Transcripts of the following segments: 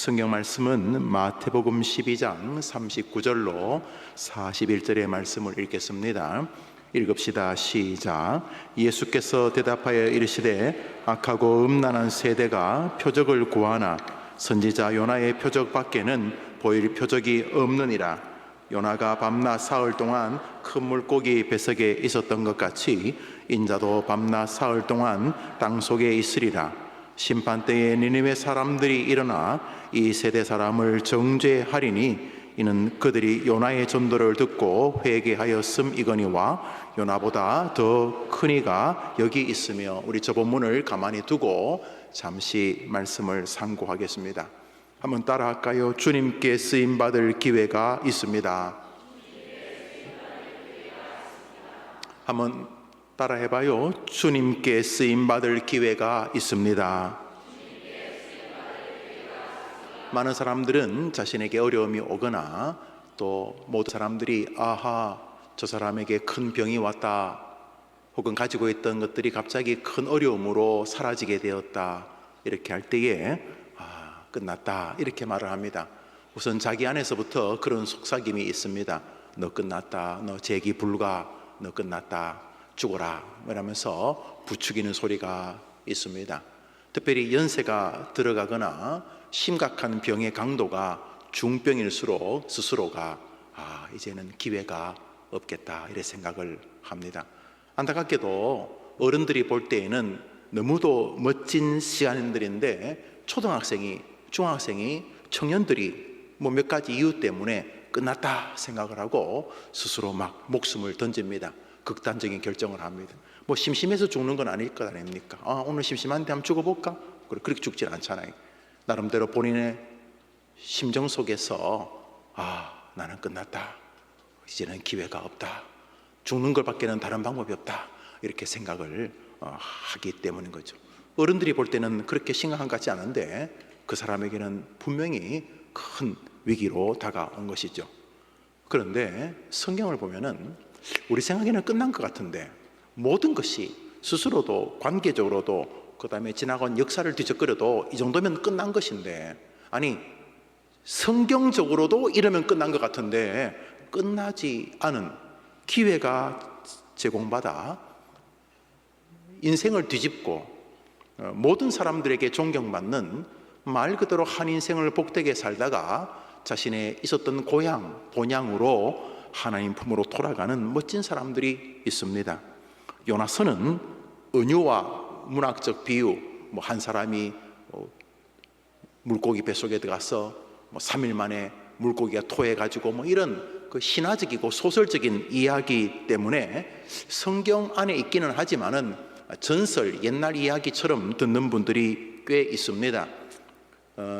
성경 말씀은 마태복음 12장 39절로 41절의 말씀을 읽겠습니다. 읽읍시다. 시작. 예수께서 대답하여 이르시되 악하고 음란한 세대가 표적을 구하나 선지자 요나의 표적 밖에는 보일 표적이 없느니라. 요나가 밤낮 사흘 동안 큰 물고기 뱃속에 있었던 것 같이 인자도 밤낮 사흘 동안 땅속에 있으리라. 심판 때에 니느웨 사람들이 일어나 이 세대 사람을 정죄하리니 이는 그들이 요나의 전도를 듣고 회개하였음이거니와 요나보다 더 큰 이가 여기 있으며. 우리 저 본문을 가만히 두고 잠시 말씀을 상고하겠습니다. 한번 따라할까요? 주님께 쓰임받을 기회가 있습니다. 한번 따라해봐요. 주님께 쓰임받을 기회가 있습니다. 많은 사람들은 자신에게 어려움이 오거나 또 모든 사람들이 아하, 저 사람에게 큰 병이 왔다, 혹은 가지고 있던 것들이 갑자기 큰 어려움으로 사라지게 되었다, 이렇게 할 때에 끝났다, 이렇게 말을 합니다. 우선 자기 안에서부터 그런 속삭임이 있습니다. 너 끝났다, 너 재기 불가, 너 끝났다, 죽어라, 이러면서 부추기는 소리가 있습니다. 특별히 연세가 들어가거나 심각한 병의 강도가 중병일수록 스스로가 이제는 기회가 없겠다, 이렇게 생각을 합니다. 안타깝게도 어른들이 볼 때에는 너무도 멋진 시간들인데 초등학생이, 중학생이, 청년들이 몇 가지 이유 때문에 끝났다 생각을 하고 스스로 막 목숨을 던집니다. 극단적인 결정을 합니다. 심심해서 죽는 건 아닐 것 아닙니까? 오늘 심심한데 한번 죽어볼까? 그렇게 죽질 않잖아요. 나름대로 본인의 심정 속에서 나는 끝났다, 이제는 기회가 없다, 죽는 것 밖에는 다른 방법이 없다, 이렇게 생각을 하기 때문인 거죠. 어른들이 볼 때는 그렇게 심각한 것 같지 않은데 그 사람에게는 분명히 큰 위기로 다가온 것이죠. 그런데 성경을 보면은 우리 생각에는 끝난 것 같은데 모든 것이 스스로도 관계적으로도 그 다음에 지나간 역사를 뒤적거려도 이 정도면 끝난 것인데, 아니 성경적으로도 이러면 끝난 것 같은데 끝나지 않은 기회가 제공받아 인생을 뒤집고 모든 사람들에게 존경받는, 말 그대로 한 인생을 복되게 살다가 자신의 있었던 고향, 본향으로 하나님 품으로 돌아가는 멋진 사람들이 있습니다. 요나서는 은유와 문학적 비유, 한 사람이 물고기 뱃속에 들어가서 3일 만에 물고기가 토해가지고 이런 그 신화적이고 소설적인 이야기 때문에 성경 안에 있기는 하지만은 전설, 옛날 이야기처럼 듣는 분들이 꽤 있습니다.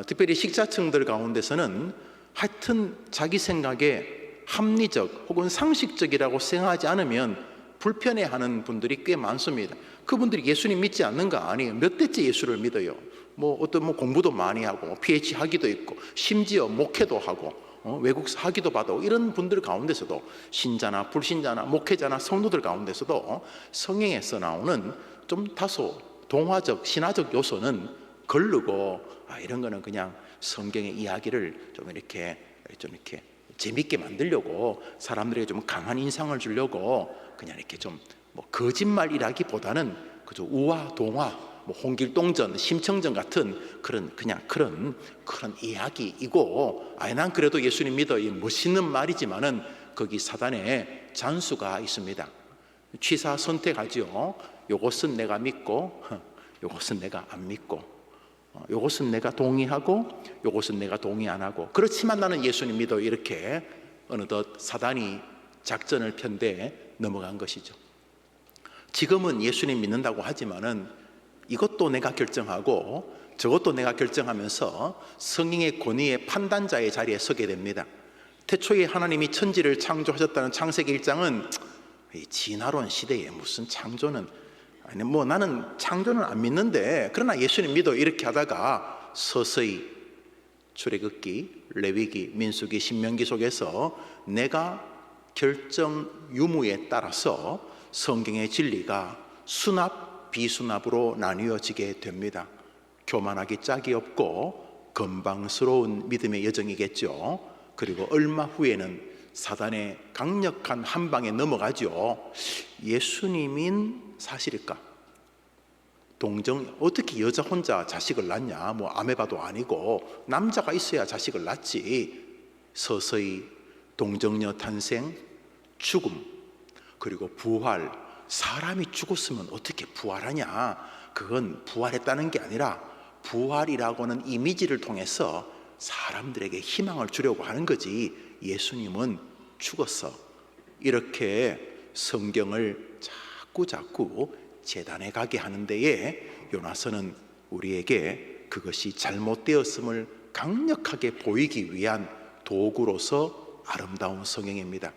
특별히 식자층들 가운데서는 하여튼 자기 생각에 합리적 혹은 상식적이라고 생각하지 않으면 불편해하는 분들이 꽤 많습니다. 그분들이 예수님 믿지 않는가? 아니에요. 몇 대째 예수를 믿어요. 어떤 공부도 많이 하고 PhD 학위도 있고 심지어 목회도 하고 외국서 학위도 받고 이런 분들 가운데서도 신자나 불신자나 목회자나 성도들 가운데서도 성경에서 나오는 좀 다소 동화적 신화적 요소는 거르고 이런 거는 그냥 성경의 이야기를 좀 이렇게 재밌게 만들려고, 사람들에게 좀 강한 인상을 주려고 그냥 이렇게 좀 거짓말이라기보다는 그저 우화 동화, 홍길동전, 심청전 같은 그런 이야기이고, 난 그래도 예수님 믿어, 이 멋있는 말이지만은 거기 사단의 잔수가 있습니다. 취사 선택하죠. 요것은 내가 믿고 요것은 내가 안 믿고, 요것은 내가 동의하고 요것은 내가 동의 안 하고, 그렇지만 나는 예수님 믿어, 이렇게 어느덧 사단이 작전을 편대 넘어간 것이죠. 지금은 예수님 믿는다고 하지만은 이것도 내가 결정하고 저것도 내가 결정하면서 성령의 권위의 판단자의 자리에 서게 됩니다. 태초에 하나님이 천지를 창조하셨다는 창세기 1장은 진화론 시대에 무슨 창조는, 나는 창조는 안 믿는데 그러나 예수님 믿어, 이렇게 하다가 서서히 출애굽기, 레위기, 민수기, 신명기 속에서 내가 결정 유무에 따라서 성경의 진리가 수납, 비수납으로 나뉘어지게 됩니다. 교만하기 짝이 없고 건방스러운 믿음의 여정이겠죠. 그리고 얼마 후에는 사단의 강력한 한 방에 넘어가죠. 예수님인 사실일까? 어떻게 여자 혼자 자식을 낳냐? 뭐 아메바도 아니고 남자가 있어야 자식을 낳지. 서서히 동정녀 탄생, 죽음, 그리고 부활. 사람이 죽었으면 어떻게 부활하냐? 그건 부활했다는 게 아니라 부활이라고는 이미지를 통해서 사람들에게 희망을 주려고 하는 거지. 예수님은 죽었어. 이렇게 성경을 자꾸 재단해 가게 하는 데에 요나서는 우리에게 그것이 잘못되었음을 강력하게 보이기 위한 도구로서 아름다운 성경입니다.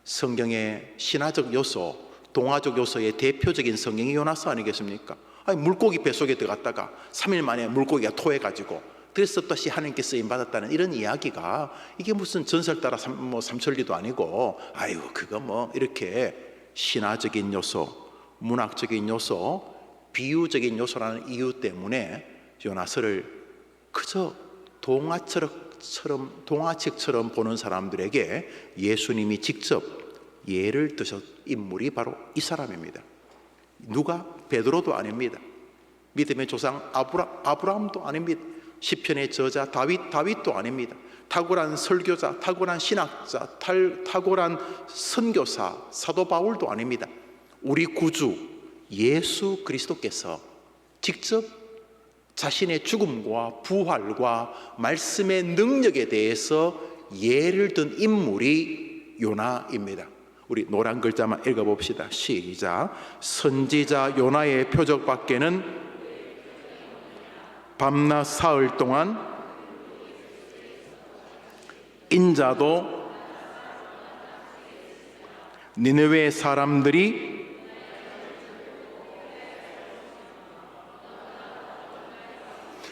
성경의 신화적 요소, 동화적 요소의 대표적인 성경이 요나서 아니겠습니까? 아니, 물고기 뱃속에 들어갔다가 3일 만에 물고기가 토해가지고 그래서 또다시 하나님께 쓰임받았다는 이런 이야기가, 이게 무슨 전설 따라 삼천리도 아니고, 아유 그거 뭐 이렇게 신화적인 요소, 문학적인 요소, 비유적인 요소라는 이유 때문에 요나서를 그저 동화책처럼 보는 사람들에게 예수님이 직접 예를 드셨 인물이 바로 이 사람입니다. 누가? 베드로도 아닙니다. 믿음의 조상 아브라함도 아닙니다. 시편의 저자 다윗도 아닙니다. 탁월한 설교자, 탁월한 신학자, 탁월한 선교사 사도 바울도 아닙니다. 우리 구주 예수 그리스도께서 직접 자신의 죽음과 부활과 말씀의 능력에 대해서 예를 든 인물이 요나입니다. 우리 노란 글자만 읽어봅시다. 시작. 선지자 요나의 표적 밖에는 밤낮 사흘 동안 인자도 니느웨 사람들이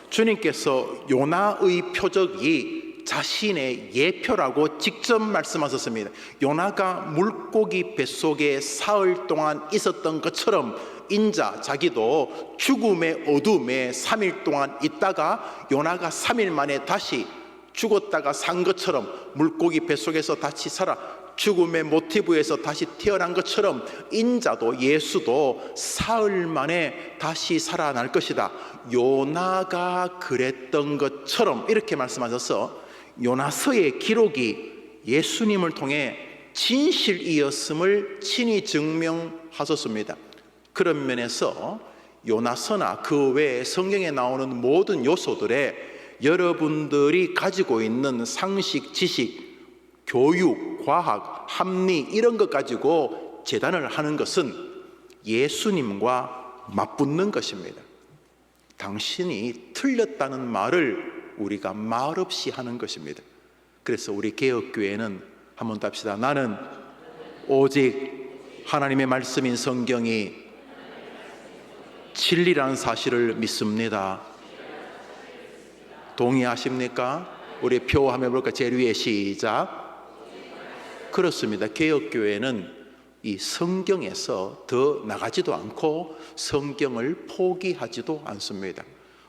주님께서 요나의 표적이 자신의 예표라고 직접 말씀하셨습니다. 요나가 물고기 뱃속에 사흘 동안 있었던 것처럼 인자 자기도 죽음의 어둠에 3일 동안 있다가 요나가 3일 만에 다시 죽었다가 산 것처럼, 물고기 뱃속에서 다시 살아 죽음의 모티브에서 다시 태어난 것처럼 인자도 예수도 사흘 만에 다시 살아날 것이다. 요나가 그랬던 것처럼 이렇게 말씀하셔서 요나서의 기록이 예수님을 통해 진실이었음을 친히 증명하셨습니다. 그런 면에서 요나서나 그 외에 성경에 나오는 모든 요소들에 여러분들이 가지고 있는 상식, 지식, 교육, 과학, 합리 이런 것 가지고 재단을 하는 것은 예수님과 맞붙는 것입니다. 당신이 틀렸다는 말을 우리가 말없이 하는 것입니다. 그래서 우리 개혁교회는 한번 답시다. 나는 오직 하나님의 말씀인 성경이 진리라는 사실을 믿습니다. 동의하십니까? 우리 표 한번 해볼까? 제일 위에 시작. 그렇습니다. 개혁교회는 이 성경에서 더 나가지도 않고 성경을 포기하지도 않습니다.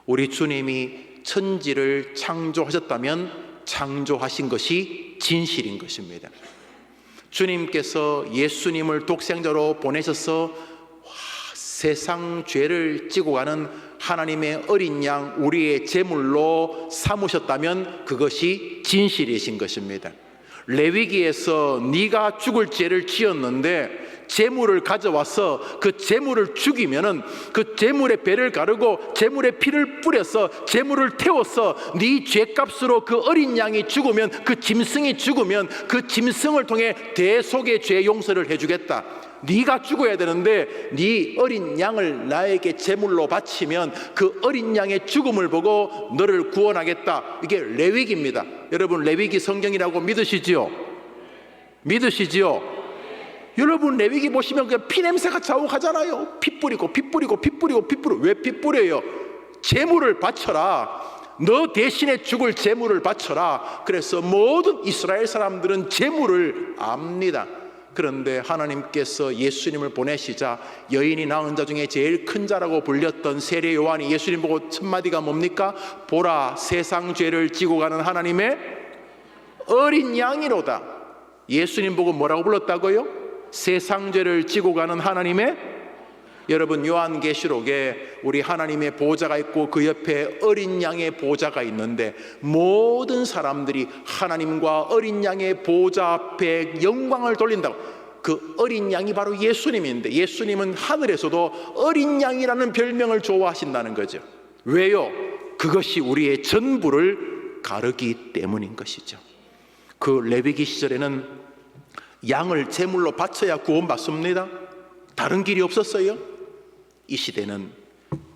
우리 주님이 천지를 창조하셨다면 창조하신 것이 진실인 것입니다. 주님께서 예수님을 독생자로 보내셔서 세상 죄를 지고 가는 하나님의 어린 양, 우리의 제물로 삼으셨다면 그것이 진실이신 것입니다. 레위기에서 네가 죽을 죄를 지었는데 제물을 가져와서 그 제물을 죽이면은 그 제물의 배를 가르고 제물의 피를 뿌려서 제물을 태워서 네 죄값으로 그 어린 양이 죽으면, 그 짐승이 죽으면 그 짐승을 통해 대속의 죄 용서를 해주겠다. 네가 죽어야 되는데 네 어린 양을 나에게 제물로 바치면 그 어린 양의 죽음을 보고 너를 구원하겠다. 이게 레위기입니다. 여러분 레위기 성경이라고 믿으시지요? 믿으시지요? 여러분 레위기 보시면 그냥 피냄새가 자욱하잖아요. 피 뿌리고 왜 피 뿌려요? 제물을 바쳐라. 너 대신에 죽을 제물을 바쳐라. 그래서 모든 이스라엘 사람들은 제물을 압니다. 그런데 하나님께서 예수님을 보내시자 여인이 낳은 자 중에 제일 큰 자라고 불렸던 세례 요한이 예수님 보고 첫 마디가 뭡니까? 보라, 세상 죄를 지고 가는 하나님의 어린 양이로다. 예수님 보고 뭐라고 불렀다고요? 세상 죄를 지고 가는 하나님의. 여러분, 요한계시록에 우리 하나님의 보좌가 있고 그 옆에 어린 양의 보좌가 있는데 모든 사람들이 하나님과 어린 양의 보좌 앞에 영광을 돌린다고. 그 어린 양이 바로 예수님인데 예수님은 하늘에서도 어린 양이라는 별명을 좋아하신다는 거죠. 왜요? 그것이 우리의 전부를 가르기 때문인 것이죠. 그 레위기 시절에는 양을 제물로 바쳐야 구원받습니다. 다른 길이 없었어요. 이 시대는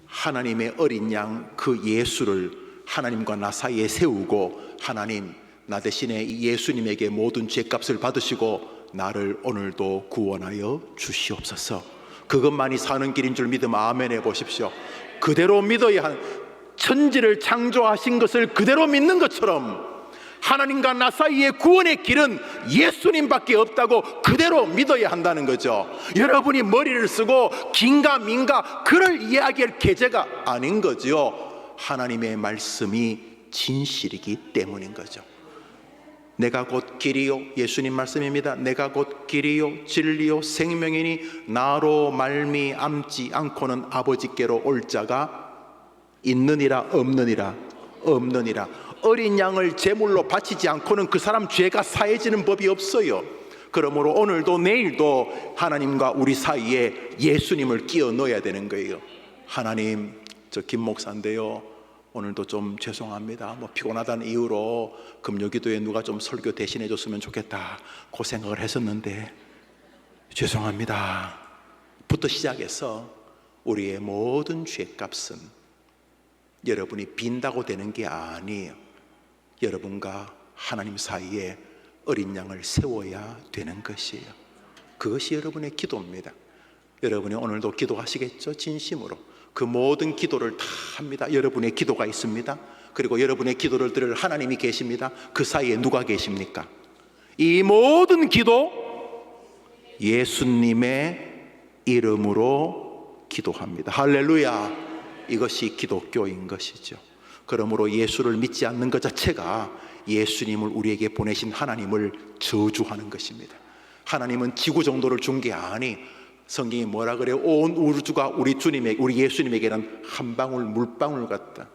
하나님의 어린 양 그 예수를 하나님과 나 사이에 세우고, 하나님, 나 대신에 예수님에게 모든 죄값을 받으시고 나를 오늘도 구원하여 주시옵소서. 그것만이 사는 길인 줄 믿으면 아멘 해보십시오. 그대로 믿어야 한, 천지를 창조하신 것을 그대로 믿는 것처럼 하나님과 나 사이의 구원의 길은 예수님밖에 없다고 그대로 믿어야 한다는 거죠. 여러분이 머리를 쓰고 긴가 민가 그럴 이야기할 계제가 아닌 거죠. 하나님의 말씀이 진실이기 때문인 거죠. 내가 곧 길이요, 예수님 말씀입니다. 내가 곧 길이요 진리요 생명이니 나로 말미암지 않고는 아버지께로 올 자가 있느니라 없느니라. 어린 양을 제물로 바치지 않고는 그 사람 죄가 사해지는 법이 없어요. 그러므로 오늘도 내일도 하나님과 우리 사이에 예수님을 끼워 넣어야 되는 거예요. 하나님, 저 김 목사인데요, 오늘도 좀 죄송합니다. 피곤하다는 이유로 금요기도에 누가 좀 설교 대신해 줬으면 좋겠다, 그 생각을 했었는데 죄송합니다 부터 시작해서 우리의 모든 죄값은 여러분이 빈다고 되는 게 아니에요. 여러분과 하나님 사이에 어린 양을 세워야 되는 것이에요. 그것이 여러분의 기도입니다. 여러분이 오늘도 기도하시겠죠? 진심으로. 그 모든 기도를 다 합니다. 여러분의 기도가 있습니다. 그리고 여러분의 기도를 들을 하나님이 계십니다. 그 사이에 누가 계십니까? 이 모든 기도 예수님의 이름으로 기도합니다. 할렐루야. 이것이 기독교인 것이죠. 그러므로 예수를 믿지 않는 것 자체가 예수님을 우리에게 보내신 하나님을 저주하는 것입니다. 하나님은 지구 정도를 준 게 아니, 성경이 뭐라 그래요? 온 우주가 우리 예수님에게는 한 방울 물방울 같다.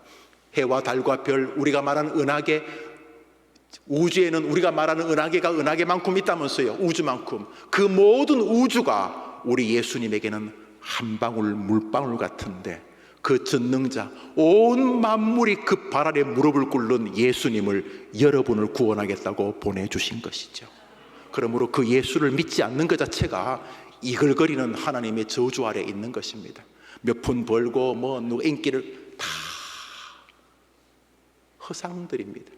해와 달과 별, 우리가 말하는 은하계, 우주에는 우리가 말하는 은하계가 은하계만큼 있다면서요. 우주만큼. 그 모든 우주가 우리 예수님에게는 한 방울 물방울 같은데, 그 전능자, 온 만물이 그 발 아래 무릎을 꿇는 예수님을, 여러분을 구원하겠다고 보내주신 것이죠. 그러므로 그 예수를 믿지 않는 것 자체가 이글거리는 하나님의 저주 아래 있는 것입니다. 몇 푼 벌고 누구 인기를 다 허상들입니다.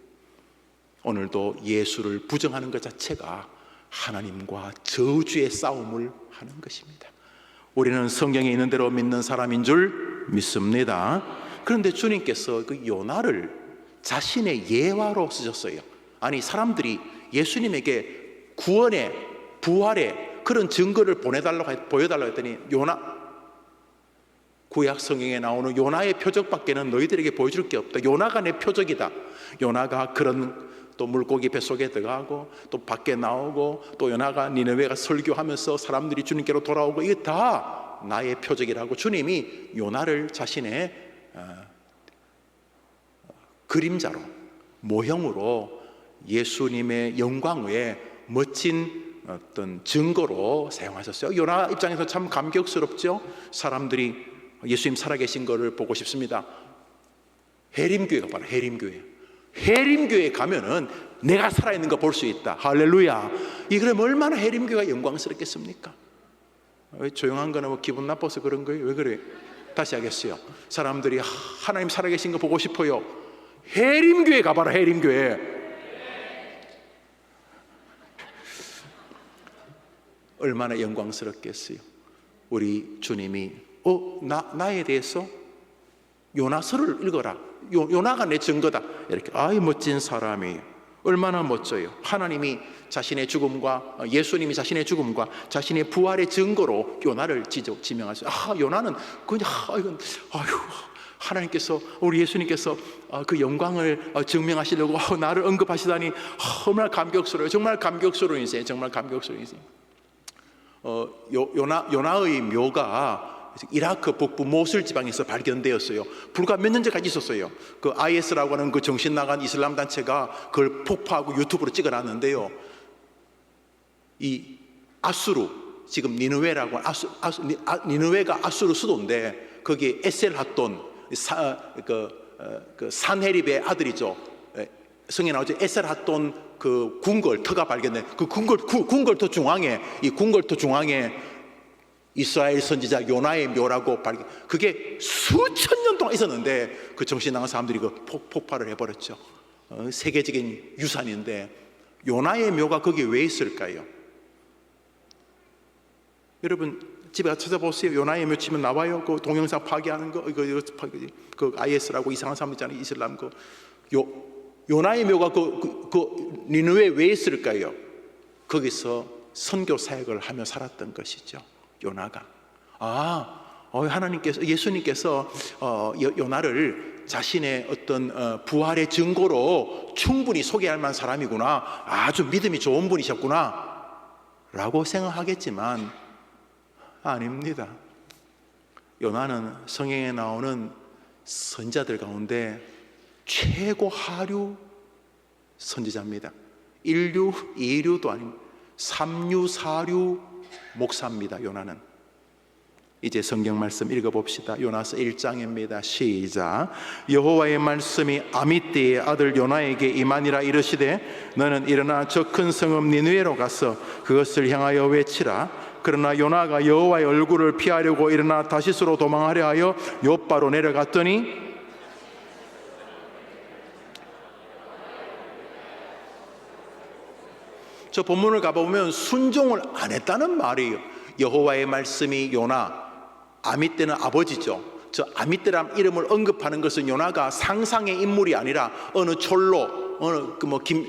오늘도 예수를 부정하는 것 자체가 하나님과 저주의 싸움을 하는 것입니다. 우리는 성경에 있는 대로 믿는 사람인 줄 믿습니다. 그런데 주님께서 그 요나를 자신의 예화로 쓰셨어요. 아니, 사람들이 예수님에게 구원의, 부활의 그런 증거를 보여달라고 했더니 요나, 구약 성경에 나오는 요나의 표적밖에는 너희들에게 보여줄 게 없다. 요나가 내 표적이다. 요나가 그런 또 물고기 뱃속에 들어가고 또 밖에 나오고 또 요나가 니느웨가 설교하면서 사람들이 주님께로 돌아오고, 이게 다 나의 표적이라고 주님이 요나를 자신의 그림자로, 모형으로 예수님의 영광의 멋진 어떤 증거로 사용하셨어요. 요나 입장에서 참 감격스럽죠. 사람들이 예수님 살아계신 것을 보고 싶습니다. 해림교회가 바로 해림교회 가면은 내가 살아있는 거 볼 수 있다. 할렐루야. 이 그럼 얼마나 해림교회가 영광스럽겠습니까? 왜 조용한 거는 기분 나빠서 그런 거예요? 왜 그래? 다시 하겠어요. 사람들이 하나님 살아계신 거 보고 싶어요. 해림교회 가봐라. 해림교회 얼마나 영광스럽겠어요. 우리 주님이 나에 대해서 요나서를 읽어라. 요나가 내 증거다. 이렇게, 아이 멋진 사람이 얼마나 멋져요. 하나님이 자신의 죽음과 예수님이 자신의 죽음과 자신의 부활의 증거로 요나를 지명하셨어요. 요나는 그냥 이건 하나님께서, 우리 예수님께서 그 영광을 증명하시려고 나를 언급하시다니 정말 감격스러워요. 정말 감격스러운 인생, 정말 감격스러운 인생. 요나의 묘가 이라크 북부 모술 지방에서 발견되었어요. 불과 몇 년 전까지 있었어요. 그 IS라고 하는 그 정신 나간 이슬람 단체가 그걸 폭파하고 유튜브로 찍어놨는데요. 이 아수르, 지금 니느웨라고 니느웨가 아수르 수도인데 거기에 에셀핫돈 그 산헤립의 아들이죠. 성에 나오죠. 에셀핫돈 그 궁궐터가 발견된 그 궁궐터 중앙에, 이 궁궐터 중앙에 이스라엘 선지자 요나의 묘라고 발견. 그게 수천 년 동안 있었는데 그 정신 나간 사람들이 그 폭발을 해버렸죠. 세계적인 유산인데 요나의 묘가 거기에 왜 있을까요? 여러분 집에 가서 찾아보세요. 요나의 묘 치면 나와요. 그 동영상 파괴하는 거, 그 IS라고 이상한 사람 있잖아요. 이슬람 요나의 묘가 그 니느웨에 왜 있을까요? 거기서 선교 사역을 하며 살았던 것이죠. 요나가. 하나님께서, 예수님께서 요나를 자신의 어떤 부활의 증거로 충분히 소개할 만한 사람이구나, 아주 믿음이 좋은 분이셨구나 라고 생각하겠지만 아닙니다. 요나는 성경에 나오는 선지자들 가운데 최고 하류 선지자입니다. 1류, 2류도 아닙니다. 3류, 4류 목사입니다. 요나는. 이제 성경 말씀 읽어봅시다. 요나서 1장입니다. 시작. 여호와의 말씀이 아미띠의 아들 요나에게 임하니라. 이르시되 너는 일어나 저 큰 성읍 니느웨로 가서 그것을 향하여 외치라. 그러나 요나가 여호와의 얼굴을 피하려고 일어나 다시스로 도망하려 하여 욥바로 내려갔더니 저 본문을 가보면 순종을 안 했다는 말이에요. 여호와의 말씀이 요나, 아미떼는 아버지죠. 저 아미떼란 이름을 언급하는 것은 요나가 상상의 인물이 아니라 어느 촐로,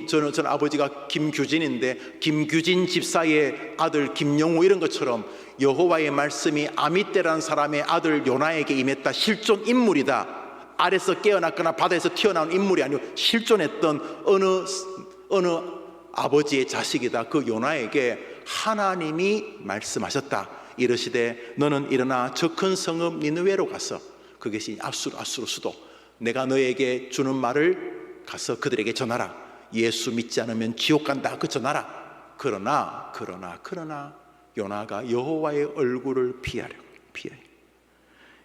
저는 아버지가 김규진인데 김규진 집사의 아들 김영우 이런 것처럼 여호와의 말씀이 아미떼라는 사람의 아들 요나에게 임했다. 실존 인물이다. 아래서 깨어났거나 바다에서 튀어나온 인물이 아니고 실존했던 어느 아버지의 자식이다. 그 요나에게 하나님이 말씀하셨다. 이르시되 너는 일어나 저 큰 성읍 니느웨로 가서, 그것이 아수르 수도, 내가 너에게 주는 말을 가서 그들에게 전하라. 예수 믿지 않으면 지옥 간다. 그 전하라. 그러나 요나가 여호와의 얼굴을 피하여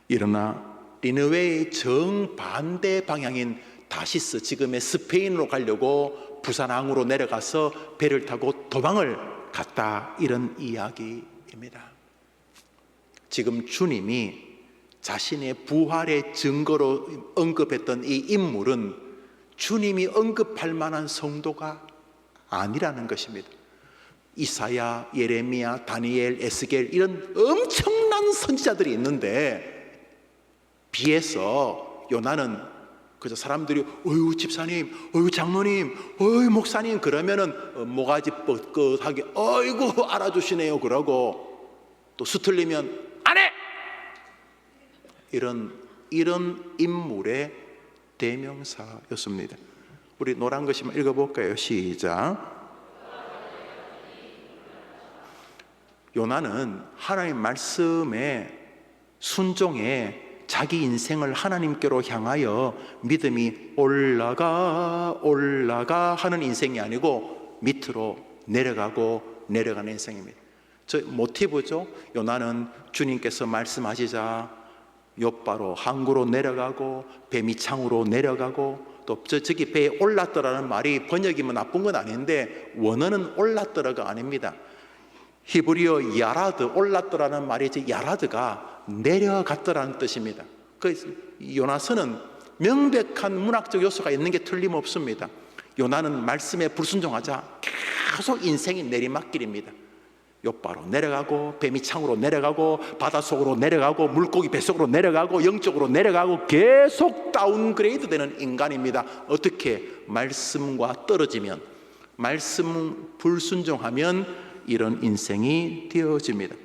일어나 니느웨의 정반대 방향인 다시스, 지금의 스페인으로 가려고 부산항으로 내려가서 배를 타고 도망을 갔다. 이런 이야기입니다. 지금 주님이 자신의 부활의 증거로 언급했던 이 인물은 주님이 언급할 만한 성도가 아니라는 것입니다. 이사야, 예레미야, 다니엘, 에스겔 이런 엄청난 선지자들이 있는데 비해서 요나는 그저 사람들이 어유 집사님, 어유 장로님, 어유 목사님 그러면은 모가지 뻣뻣하게 어이구 알아주시네요 그러고, 또 수틀리면 안 해! 이런 인물의 대명사였습니다. 우리 노란 것이만 읽어볼까요? 시작. 요나는 하나님 말씀에 순종해 자기 인생을 하나님께로 향하여 믿음이 올라가 하는 인생이 아니고 밑으로 내려가는 인생입니다. 저 모티브죠. 요나는 주님께서 말씀하시자 욥바로 항구로 내려가고 배미창으로 내려가고, 또 저기 배에 올랐더라는 말이 번역이면 나쁜 건 아닌데 원어는 올랐더라가 아닙니다. 히브리어 야라드, 올랐더라는 말이 야라드가 내려갔더라는 뜻입니다. 그래서 요나서는 명백한 문학적 요소가 있는 게 틀림없습니다. 요나는 말씀에 불순종하자 계속 인생이 내리막길입니다. 욥바로 내려가고 뱀이 창으로 내려가고 바닷속으로 내려가고 물고기 뱃속으로 내려가고 영적으로 내려가고 계속 다운그레이드 되는 인간입니다. 어떻게? 말씀과 떨어지면, 말씀 불순종하면 이런 인생이 되어집니다.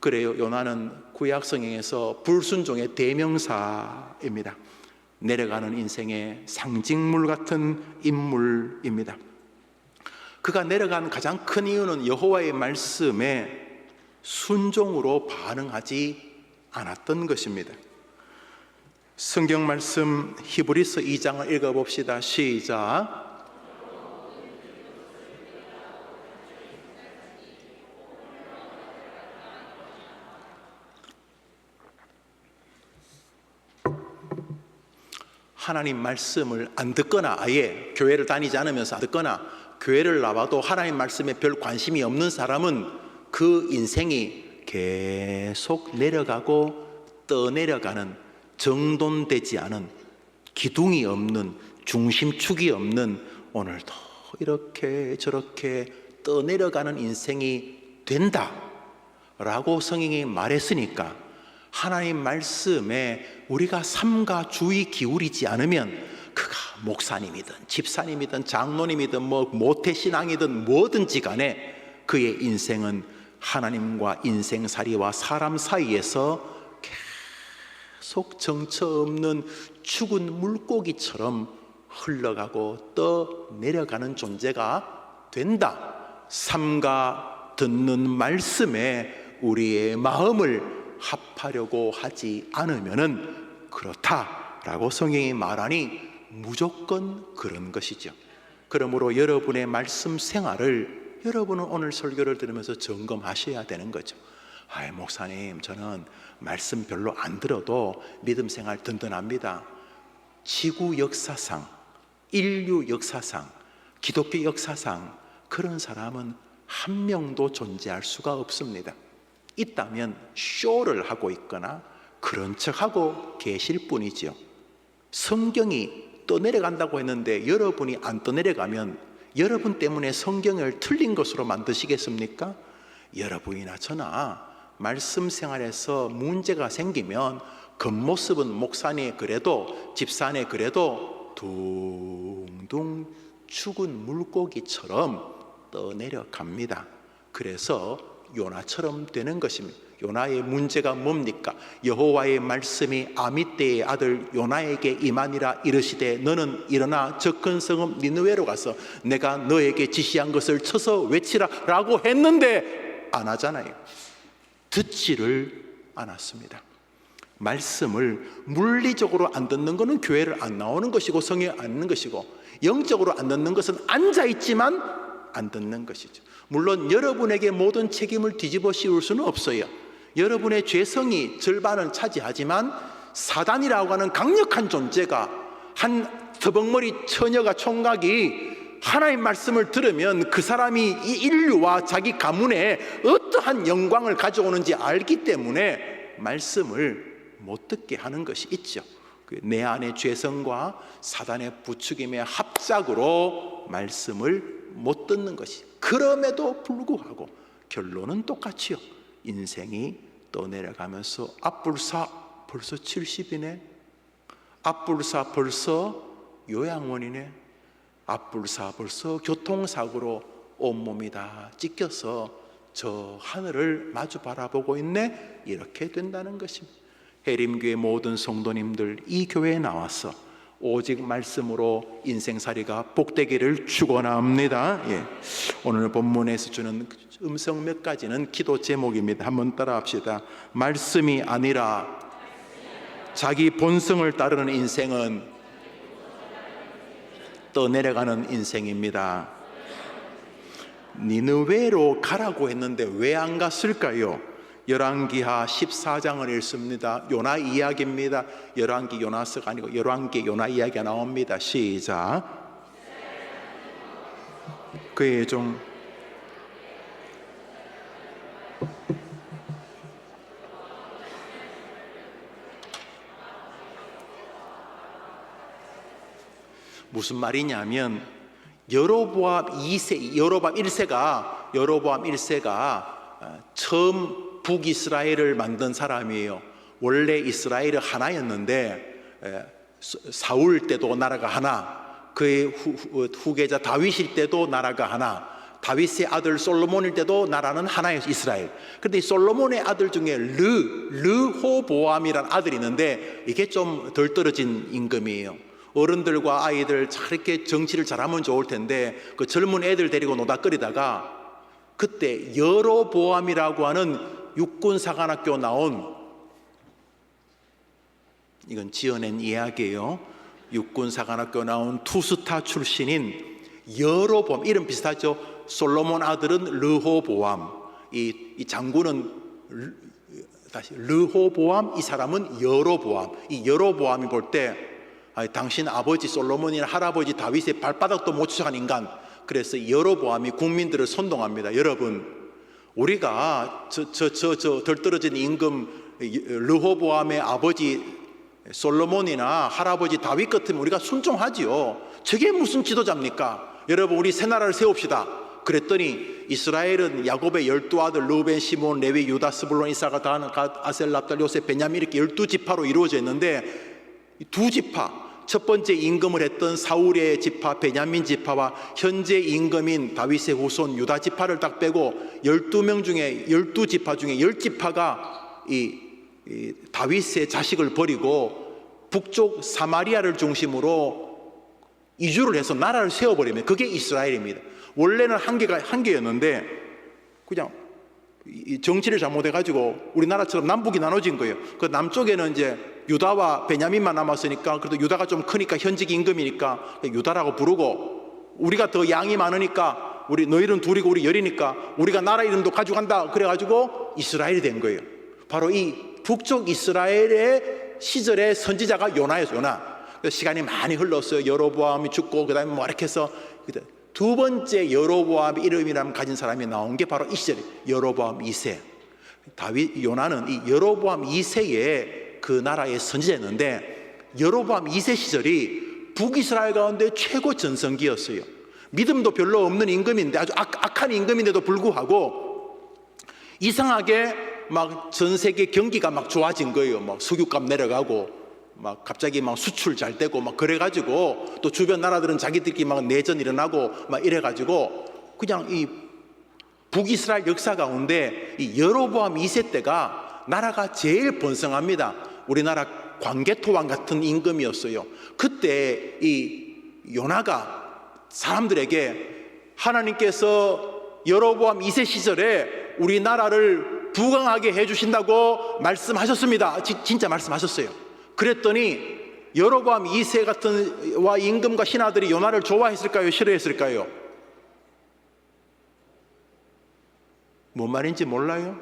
그래요, 요나는 구약 성경에서 불순종의 대명사입니다. 내려가는 인생의 상징물 같은 인물입니다. 그가 내려간 가장 큰 이유는 여호와의 말씀에 순종으로 반응하지 않았던 것입니다. 성경 말씀 히브리서 2장을 읽어봅시다. 시작. 하나님 말씀을 안 듣거나 아예 교회를 다니지 않으면서 안 듣거나 교회를 나와도 하나님 말씀에 별 관심이 없는 사람은 그 인생이 계속 내려가고 떠내려가는, 정돈되지 않은, 기둥이 없는, 중심축이 없는, 오늘도 이렇게 저렇게 떠내려가는 인생이 된다라고 성경이 말했으니까 하나님 말씀에 우리가 삼가 주의 기울이지 않으면 그가 목사님이든 집사님이든 장로님이든 모태신앙이든 뭐든지 간에 그의 인생은 하나님과 인생살이와 사람 사이에서 계속 정처 없는 죽은 물고기처럼 흘러가고 떠내려가는 존재가 된다. 삼가 듣는 말씀에 우리의 마음을 합하려고 하지 않으면은 그렇다라고 성경이 말하니 무조건 그런 것이죠. 그러므로 여러분의 말씀 생활을 여러분은 오늘 설교를 들으면서 점검하셔야 되는 거죠. 목사님, 저는 말씀 별로 안 들어도 믿음 생활 든든합니다. 지구 역사상, 인류 역사상, 기독교 역사상 그런 사람은 한 명도 존재할 수가 없습니다. 있다면 쇼를 하고 있거나 그런 척하고 계실 뿐이죠. 성경이 떠내려간다고 했는데 여러분이 안 떠내려가면 여러분 때문에 성경을 틀린 것으로 만드시겠습니까? 여러분이나 저나 말씀 생활에서 문제가 생기면 겉모습은 목사네 그래도 집사네 그래도 둥둥 죽은 물고기처럼 떠내려갑니다. 그래서 요나처럼 되는 것입니다. 요나의 문제가 뭡니까? 여호와의 말씀이 아미떼의 아들 요나에게 임하니라 이르시되 너는 일어나 저 큰 성읍 니느웨로 가서 내가 너에게 지시한 것을 쳐서 외치라 라고 했는데 안 하잖아요. 듣지를 않았습니다. 말씀을 물리적으로 안 듣는 것은 교회를 안 나오는 것이고 성경에 안 듣는 것이고, 영적으로 안 듣는 것은 앉아있지만 안 듣는 것이죠. 물론 여러분에게 모든 책임을 뒤집어 씌울 수는 없어요. 여러분의 죄성이 절반을 차지하지만 사단이라고 하는 강력한 존재가, 한 더벅머리 처녀가 총각이 하나님 말씀을 들으면 그 사람이 이 인류와 자기 가문에 어떠한 영광을 가져오는지 알기 때문에 말씀을 못 듣게 하는 것이 있죠. 내 안의 죄성과 사단의 부추김의 합작으로 말씀을 못 듣는 것이. 그럼에도 불구하고 결론은 똑같이요. 인생이 떠내려가면서 앞불사 벌써 70이네, 앞불사 벌써 요양원이네, 앞불사 벌써 교통사고로 온몸이 다 찢겨서 저 하늘을 마주 바라보고 있네. 이렇게 된다는 것입니다. 해림교회 모든 성도님들, 이 교회에 나와서 오직 말씀으로 인생살이가 복되기를 축원합니다. 오늘 본문에서 주는 음성 몇 가지는 기도 제목입니다. 한번 따라합시다. 말씀이 아니라 자기 본성을 따르는 인생은 떠내려가는 인생입니다. 니느웨로 가라고 했는데 왜 안 갔을까요? 열왕기하 14장을 읽습니다. 요나 이야기입니다. 열왕기 요나서가 아니고 열왕기 요나 이야기가 나옵니다. 시작. 그의 종 무슨 말이냐면 여로보암 1세가 처음 북이스라엘을 만든 사람이에요. 원래 이스라엘은 하나였는데 사울 때도 나라가 하나, 그의 후계자 다윗일 때도 나라가 하나, 다윗의 아들 솔로몬일 때도 나라는 하나였어요, 이스라엘. 그런데 이 솔로몬의 아들 중에 르호보암이라는 아들이 있는데 이게 좀 덜 떨어진 임금이에요. 어른들과 아이들 이렇게 정치를 잘하면 좋을 텐데 그 젊은 애들 데리고 노닥거리다가 그때 여로보암이라고 하는 육군사관학교 나온, 이건 지어낸 이야기예요. 육군사관학교 나온 투스타 출신인 여로보암, 이름 비슷하죠. 솔로몬 아들은 르호보암, 이 장군은 다시 르호보암, 이 사람은 여로보암. 이 여로보암이 볼 때 당신 아버지 솔로몬이나 할아버지 다윗의 발바닥도 못 쫓아간 인간. 그래서 여로보암이 국민들을 선동합니다. 여러분, 우리가 덜 떨어진 임금 르호보암의 아버지 솔로몬이나 할아버지 다윗 같으면 우리가 순종하지요. 저게 무슨 지도자입니까? 여러분, 우리 새 나라를 세웁시다. 그랬더니 이스라엘은 야곱의 12아들 르우벤, 시몬, 레위, 유다, 스불론, 이사가, 단, 갓, 아셀, 납달, 요셉, 베냐민 이렇게 12지파로 이루어져 있는데 두 지파, 첫 번째 임금을 했던 사울의 지파 베냐민 지파와 현재 임금인 다윗의 후손 유다 지파를 딱 빼고 12명 중에 12지파 중에 10지파가 이 다윗의 자식을 버리고 북쪽 사마리아를 중심으로 이주를 해서 나라를 세워버리면 그게 이스라엘입니다. 원래는 한 개였는데 그냥 정치를 잘못해가지고 우리나라처럼 남북이 나눠진 거예요. 그 남쪽에는 이제 유다와 베냐민만 남았으니까, 그래도 유다가 좀 크니까 현직 임금이니까 유다라고 부르고, 우리가 더 양이 많으니까 우리 너희는 둘이고 우리 열이니까 우리가 나라 이름도 가져간다 그래가지고 이스라엘이 된 거예요. 바로 이 북쪽 이스라엘의 시절의 선지자가 요나였어요. 요나. 시간이 많이 흘렀어요. 여로보암이 죽고 그 다음에 뭐 이렇게 해서 두 번째 여로보암 이름이라면 가진 사람이 나온 게 바로 이 시절이에요. 여로보암 2세. 요나는 이 여로보암 2세의 그 나라의 선지자였는데, 여로보암 2세 시절이 북이스라엘 가운데 최고 전성기였어요. 믿음도 별로 없는 임금인데, 아주 악한 임금인데도 불구하고 이상하게 막 전 세계 경기가 막 좋아진 거예요. 막 석유값 내려가고 막 갑자기 막 수출 잘 되고 막 그래가지고, 또 주변 나라들은 자기들끼리 막 내전 일어나고 막 이래가지고 그냥 이 북이스라엘 역사 가운데 이 여로보암 2세 때가 나라가 제일 번성합니다. 우리나라 광개토왕 같은 임금이었어요. 그때 이 요나가 사람들에게 하나님께서 여로보암 2세 시절에 우리나라를 부강하게 해주신다고 말씀하셨습니다. 진짜 말씀하셨어요. 그랬더니 여로보암 2세 같은 와 임금과 신하들이 요나를 좋아했을까요? 싫어했을까요? 뭔 말인지 몰라요?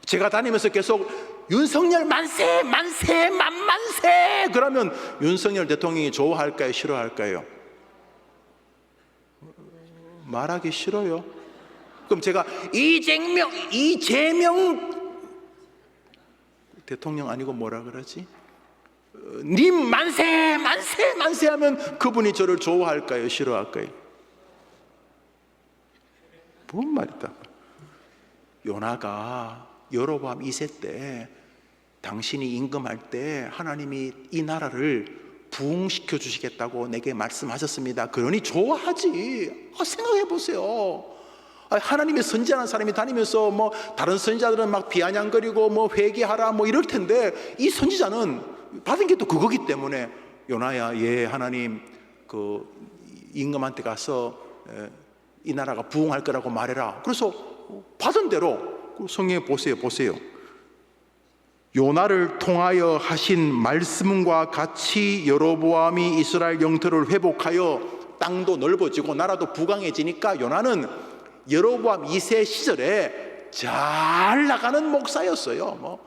제가 다니면서 계속 윤석열 만세 만세 만만세 그러면 윤석열 대통령이 좋아할까요? 싫어할까요? 말하기 싫어요. 그럼 제가 이재명 대통령 아니고 뭐라 그러지? 님 만세 만세 만세 하면 그분이 저를 좋아할까요? 싫어할까요? 뭔 말이다. 요나가 여로보암 2세 때 당신이 임금할 때 하나님이 이 나라를 부흥시켜 주시겠다고 내게 말씀하셨습니다. 그러니 좋아하지. 생각해 보세요. 하나님의 선지자라는 사람이 다니면서 뭐 다른 선지자들은 막 비아냥거리고 뭐 회개하라 뭐 이럴 텐데, 이 선지자는 받은 게 또 그거기 때문에 요나야, 예 하나님 그 임금한테 가서 이 나라가 부흥할 거라고 말해라. 그래서 받은 대로 성경에 보세요. 요나를 통하여 하신 말씀과 같이 여로보암이 이스라엘 영토를 회복하여 땅도 넓어지고 나라도 부강해지니까 요나는 여로보암 2세 시절에 잘 나가는 목사였어요. 뭐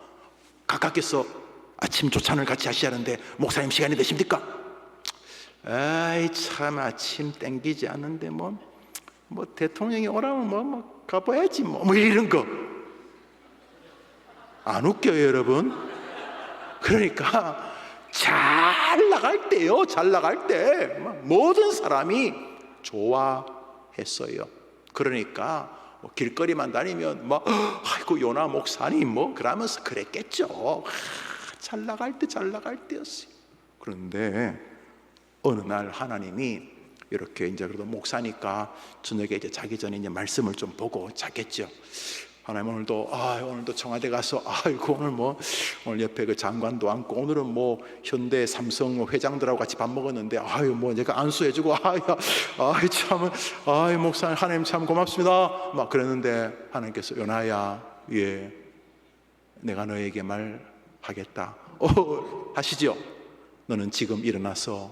각각께서 아침 조찬을 같이 하시는데 목사님 시간이 되십니까? 아이 참 아침 땡기지 않는데 뭐 대통령이 오라면 뭐 가봐야지 뭐 이런 거 안 웃겨요, 여러분? 그러니까 잘 나갈 때요, 잘 나갈 때 모든 사람이 좋아했어요. 그러니까 뭐 길거리만 다니면 뭐 아이고 요나 목사님 뭐 그러면서 그랬겠죠. 잘 나갈 때 잘 나갈 때였어요. 그런데 어느 날 하나님이 이렇게 이제 그래도 목사니까 저녁에 이제 자기 전에 이제 말씀을 좀 보고 자겠죠. 하나님 오늘도 청와대 가서 아이고 오늘 옆에 그 장관도 앉고 오늘은 뭐 현대 삼성 회장들하고 같이 밥 먹었는데 아유 뭐 내가 안수해주고 목사님 하나님 참 고맙습니다 막 그랬는데 하나님께서 요나야 예 내가 너에게 말하겠다 하시죠. 너는 지금 일어나서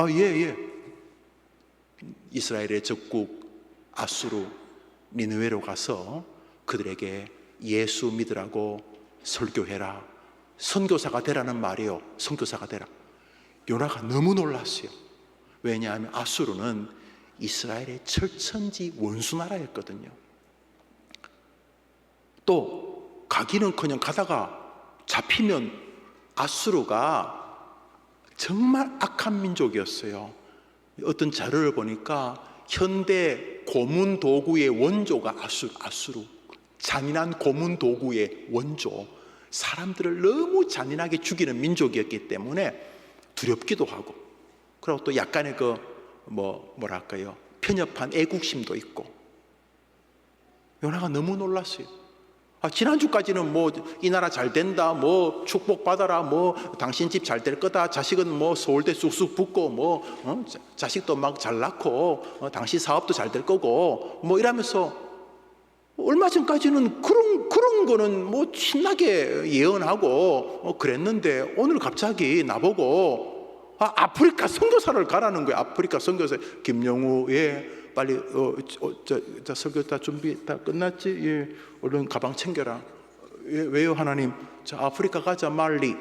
예 이스라엘의 적국 아수르 니느웨로 가서 그들에게 예수 믿으라고 설교해라. 선교사가 되라는 말이에요. 선교사가 되라. 요나가 너무 놀랐어요. 왜냐하면 아수르는 이스라엘의 철천지 원수나라였거든요. 또 가기는커녕 가다가 잡히면 아수르가 정말 악한 민족이었어요. 어떤 자료를 보니까 현대 고문 도구의 원조가 아수르. 잔인한 고문 도구의 원조. 사람들을 너무 잔인하게 죽이는 민족이었기 때문에 두렵기도 하고, 그리고 또 약간의 뭐랄까요, 편협한 애국심도 있고. 요나가 너무 놀랐어요. 지난주까지는 뭐 이 나라 잘 된다, 뭐 축복받아라, 뭐 당신 집 잘 될 거다, 자식은 뭐 서울대 쑥쑥 붙고 자식도 막 잘 낳고 당신 사업도 잘 될 거고 뭐 이러면서 얼마 전까지는 그런 거는 뭐 신나게 예언하고 그랬는데 오늘 갑자기 나보고 아프리카 선교사를 가라는 거야. 아프리카 선교사. 김영우 빨리 설교 다 준비 다 끝났지? 예, 얼른 가방 챙겨라. 왜요 하나님? 자, 아프리카 가자. 말리,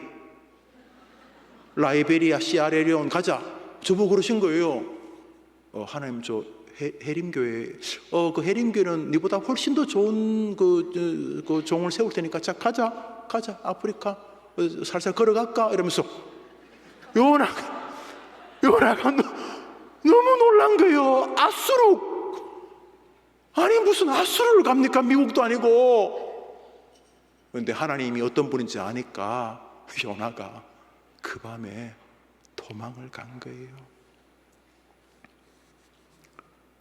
라이베리아, 시아레리온 가자. 저보고 그러신 거예요. 하나님 저 해림교회 그 해림교회는 네보다 훨씬 더 좋은 그 종을 세울 테니까 자 가자 아프리카 살살 걸어갈까 이러면서 요나가 너무 놀란 거예요. 아수르, 아니 무슨 아수르를 갑니까? 미국도 아니고. 그런데 하나님이 어떤 분인지 아니까 요나가 그 밤에 도망을 간 거예요.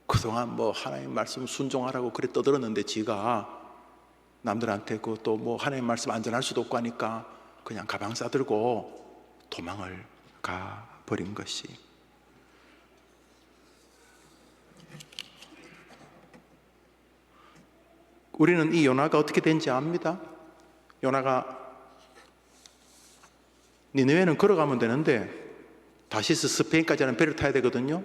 그동안 뭐 하나님 말씀 순종하라고 그래 떠들었는데 지가 남들한테 또 뭐 하나님 말씀 안 전할 수도 없고 하니까 그냥 가방 싸들고 도망을 가 버린 것이. 우리는 이 요나가 어떻게 된지 압니다. 요나가 니느웨는 걸어가면 되는데 다시스 스페인까지 하는 배를 타야 되거든요.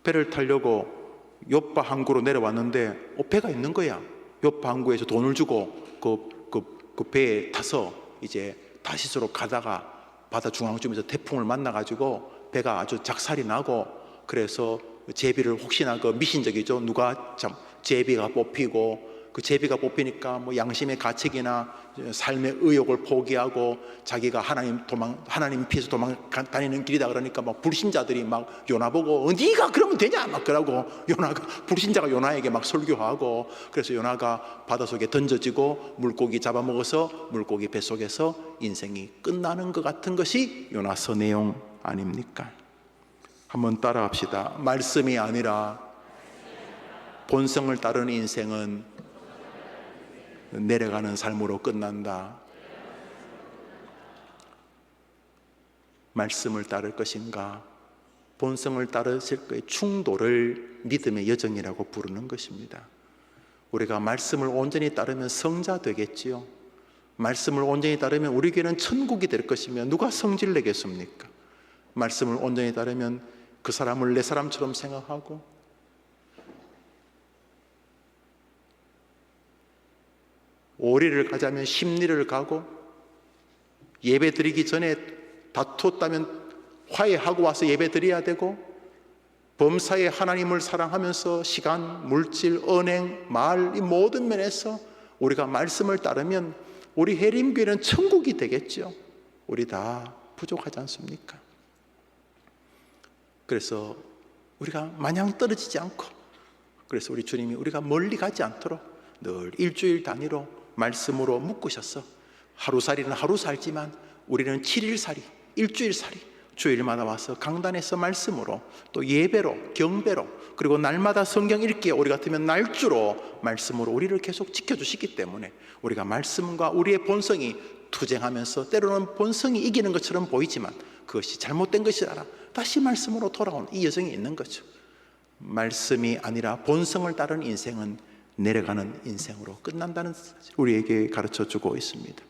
배를 타려고 요파 항구로 내려왔는데 배가 있는 거야. 요파 항구에서 돈을 주고 그 배에 타서 이제 다시스로 가다가 바다 중앙쯤에서 태풍을 만나가지고 배가 아주 작살이 나고, 그래서 제비를 혹시나 미신적이죠. 누가 참 제비가 뽑히고, 그 제비가 뽑히니까 뭐 양심의 가책이나 삶의 의욕을 포기하고 자기가 하나님 피해서 도망 다니는 길이다 그러니까 막 불신자들이 막 요나 보고 네가 그러면 되냐 막 그러고, 요나가 불신자가 요나에게 막 설교하고, 그래서 요나가 바닷속에 던져지고 물고기 잡아먹어서 물고기 뱃속에서 인생이 끝나는 것 같은 것이 요나서 내용 아닙니까? 한번 따라합시다. 말씀이 아니라 본성을 따르는 인생은 내려가는 삶으로 끝난다. 말씀을 따를 것인가, 본성을 따르실 것의 충돌을 믿음의 여정이라고 부르는 것입니다. 우리가 말씀을 온전히 따르면 성자 되겠지요. 말씀을 온전히 따르면 우리에게는 천국이 될 것이며 누가 성질 내겠습니까? 말씀을 온전히 따르면 그 사람을 내 사람처럼 생각하고, 오리를 가자면 심리를 가고, 예배 드리기 전에 다투었다면 화해하고 와서 예배 드려야 되고, 범사에 하나님을 사랑하면서 시간, 물질, 언행, 말, 이 모든 면에서 우리가 말씀을 따르면 우리 해림교회는 천국이 되겠죠. 우리 다 부족하지 않습니까? 그래서 우리가 마냥 떨어지지 않고, 그래서 우리 주님이 우리가 멀리 가지 않도록 늘 일주일 단위로 말씀으로 묶으셔서 하루살이는 하루 살지만 우리는 7일살이, 일주일살이 주일마다 와서 강단에서 말씀으로 또 예배로, 경배로, 그리고 날마다 성경 읽기에 우리 같으면 날주로 말씀으로 우리를 계속 지켜주시기 때문에 우리가 말씀과 우리의 본성이 투쟁하면서 때로는 본성이 이기는 것처럼 보이지만 그것이 잘못된 것이라 다시 말씀으로 돌아오는 이 여정이 있는 거죠. 말씀이 아니라 본성을 따르는 인생은 내려가는 인생으로 끝난다는 사실 우리에게 가르쳐주고 있습니다.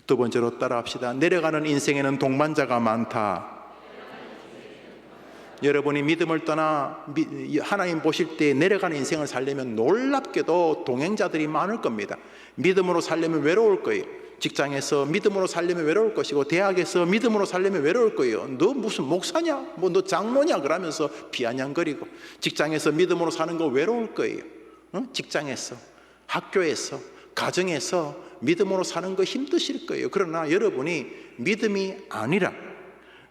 두 번째로 따라합시다. 내려가는 인생에는 동반자가 많다. 여러분이 믿음을 떠나 하나님 보실 때 내려가는 인생을 살려면 놀랍게도 동행자들이 많을 겁니다. 믿음으로 살려면 외로울 거예요. 직장에서 믿음으로 살려면 외로울 것이고 대학에서 믿음으로 살려면 외로울 거예요. 너 무슨 목사냐? 뭐 너 장로냐? 그러면서 비아냥거리고 직장에서 믿음으로 사는 거 외로울 거예요. 직장에서, 학교에서, 가정에서 믿음으로 사는 거 힘드실 거예요. 그러나 여러분이 믿음이 아니라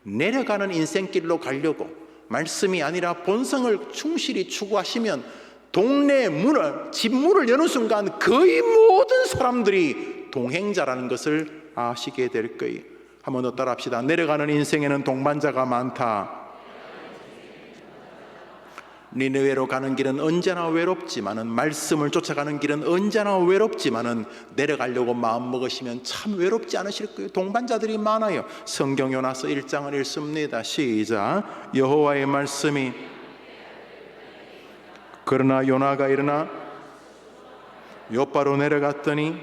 내려가는 인생길로 가려고 말씀이 아니라 본성을 충실히 추구하시면 동네 문을, 집 문을 여는 순간 거의 모든 사람들이 동행자라는 것을 아시게 될 거예요. 한 번 더 따라합시다. 내려가는 인생에는 동반자가 많다. 니느웨로 가는 길은 언제나 외롭지만은, 말씀을 쫓아가는 길은 언제나 외롭지만은 내려가려고 마음먹으시면 참 외롭지 않으실 거예요. 동반자들이 많아요. 성경 요나서 1장을 읽습니다. 시작. 여호와의 말씀이 그러나 요나가 일어나 요바로 내려갔더니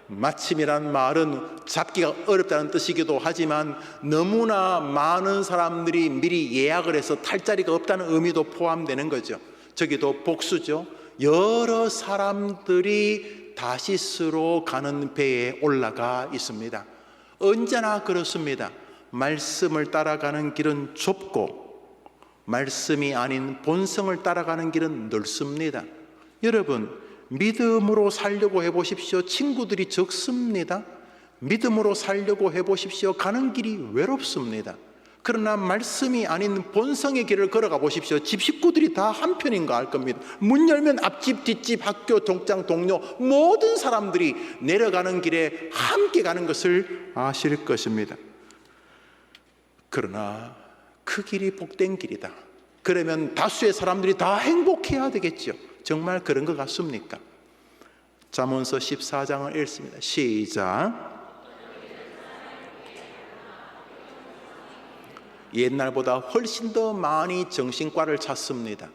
마침이란 말은 잡기가 어렵다는 뜻이기도 하지만 너무나 많은 사람들이 미리 예약을 해서 탈 자리가 없다는 의미도 포함되는 거죠. 저기도 복수죠. 여러 사람들이 다시스로 가는 배에 올라가 있습니다. 언제나 그렇습니다. 말씀을 따라가는 길은 좁고 말씀이 아닌 본성을 따라가는 길은 넓습니다. 여러분, 믿음으로 살려고 해보십시오. 친구들이 적습니다. 믿음으로 살려고 해보십시오. 가는 길이 외롭습니다. 그러나 말씀이 아닌 본성의 길을 걸어가 보십시오. 집 식구들이 다 한편인가 할 겁니다. 문 열면 앞집, 뒷집, 학교, 동장, 동료 모든 사람들이 내려가는 길에 함께 가는 것을 아실 것입니다. 그러나 그 길이 복된 길이다. 그러면 다수의 사람들이 다 행복해야 되겠죠. 정말 그런 것 같습니까? 잠언서 14장을 읽습니다. 시작. 옛날보다 훨씬 더 많이 정신과를 찾습니다.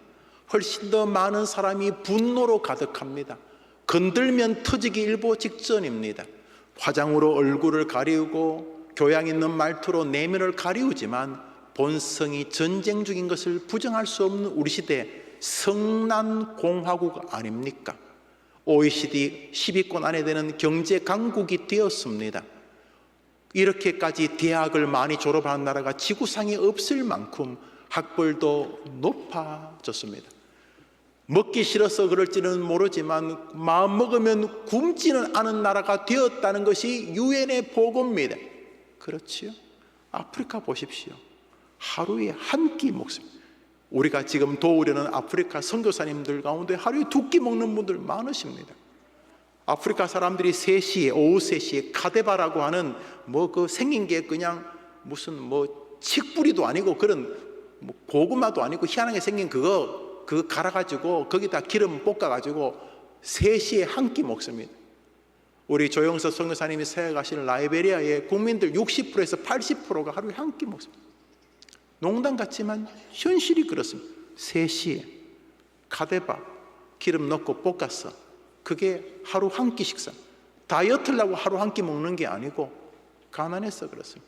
훨씬 더 많은 사람이 분노로 가득합니다. 건들면 터지기 일보 직전입니다. 화장으로 얼굴을 가리우고 교양 있는 말투로 내면을 가리우지만 본성이 전쟁 중인 것을 부정할 수 없는 우리 시대 성난공화국 아닙니까? OECD 10위권 안에 드는 경제 강국이 되었습니다. 이렇게까지 대학을 많이 졸업한 나라가 지구상에 없을 만큼 학벌도 높아졌습니다. 먹기 싫어서 그럴지는 모르지만 마음 먹으면 굶지는 않은 나라가 되었다는 것이 유엔의 보고입니다. 그렇지요? 아프리카 보십시오. 하루에 한 끼 먹습니다. 우리가 지금 도우려는 아프리카 선교사님들 가운데 하루에 2끼 먹는 분들 많으십니다. 아프리카 사람들이 3시에, 오후 3시에 카데바라고 하는 그 생긴 게 그냥 무슨 칡뿌리도 아니고 그런 고구마도 아니고 희한하게 생긴 그거 갈아가지고 거기다 기름 볶아가지고 3시에 한 끼 먹습니다. 우리 조영석 선교사님이 사역하시는 라이베리아의 국민들 60%에서 80%가 하루에 한 끼 먹습니다. 농담 같지만 현실이 그렇습니다. 3시에 카데바 기름 넣고 볶았어. 그게 하루 한 끼 식사. 다이어트라고 하루 한 끼 먹는 게 아니고 가난해서 그렇습니다.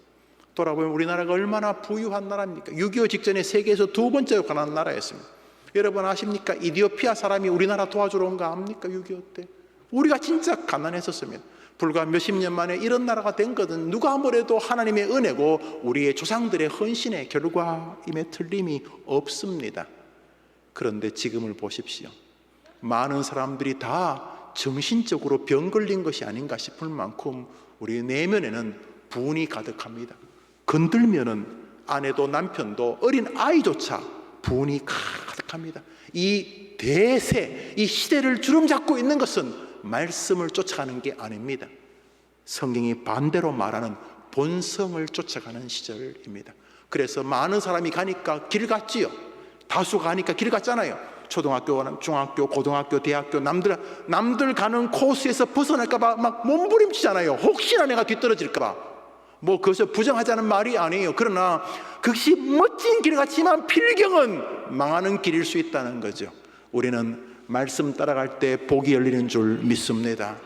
돌아보면 우리나라가 얼마나 부유한 나라입니까? 6.25 직전에 세계에서 2번째로 가난한 나라였습니다. 여러분 아십니까? 이디오피아 사람이 우리나라 도와주러 온 거 압니까? 6.25 때 우리가 진짜 가난했었습니다. 불과 몇십 년 만에 이런 나라가 된 것은 누가 뭐래도 하나님의 은혜고 우리의 조상들의 헌신의 결과임에 틀림이 없습니다. 그런데 지금을 보십시오. 많은 사람들이 다 정신적으로 병 걸린 것이 아닌가 싶을 만큼 우리 내면에는 분이 가득합니다. 건들면은 아내도 남편도 어린 아이조차 분이 가득합니다. 이 대세, 이 시대를 주름잡고 있는 것은 말씀을 쫓아가는 게 아닙니다. 성경이 반대로 말하는 본성을 쫓아가는 시절입니다. 그래서 많은 사람이 가니까 길 갔지요. 다수가 가니까 길 갔잖아요. 초등학교, 중학교, 고등학교, 대학교, 남들 가는 코스에서 벗어날까봐 막 몸부림치잖아요. 혹시나 내가 뒤떨어질까봐. 뭐 그것을 부정하자는 말이 아니에요. 그러나 그것이 멋진 길 같지만 필경은 망하는 길일 수 있다는 거죠. 우리는 말씀 따라갈 때 복이 열리는 줄 믿습니다.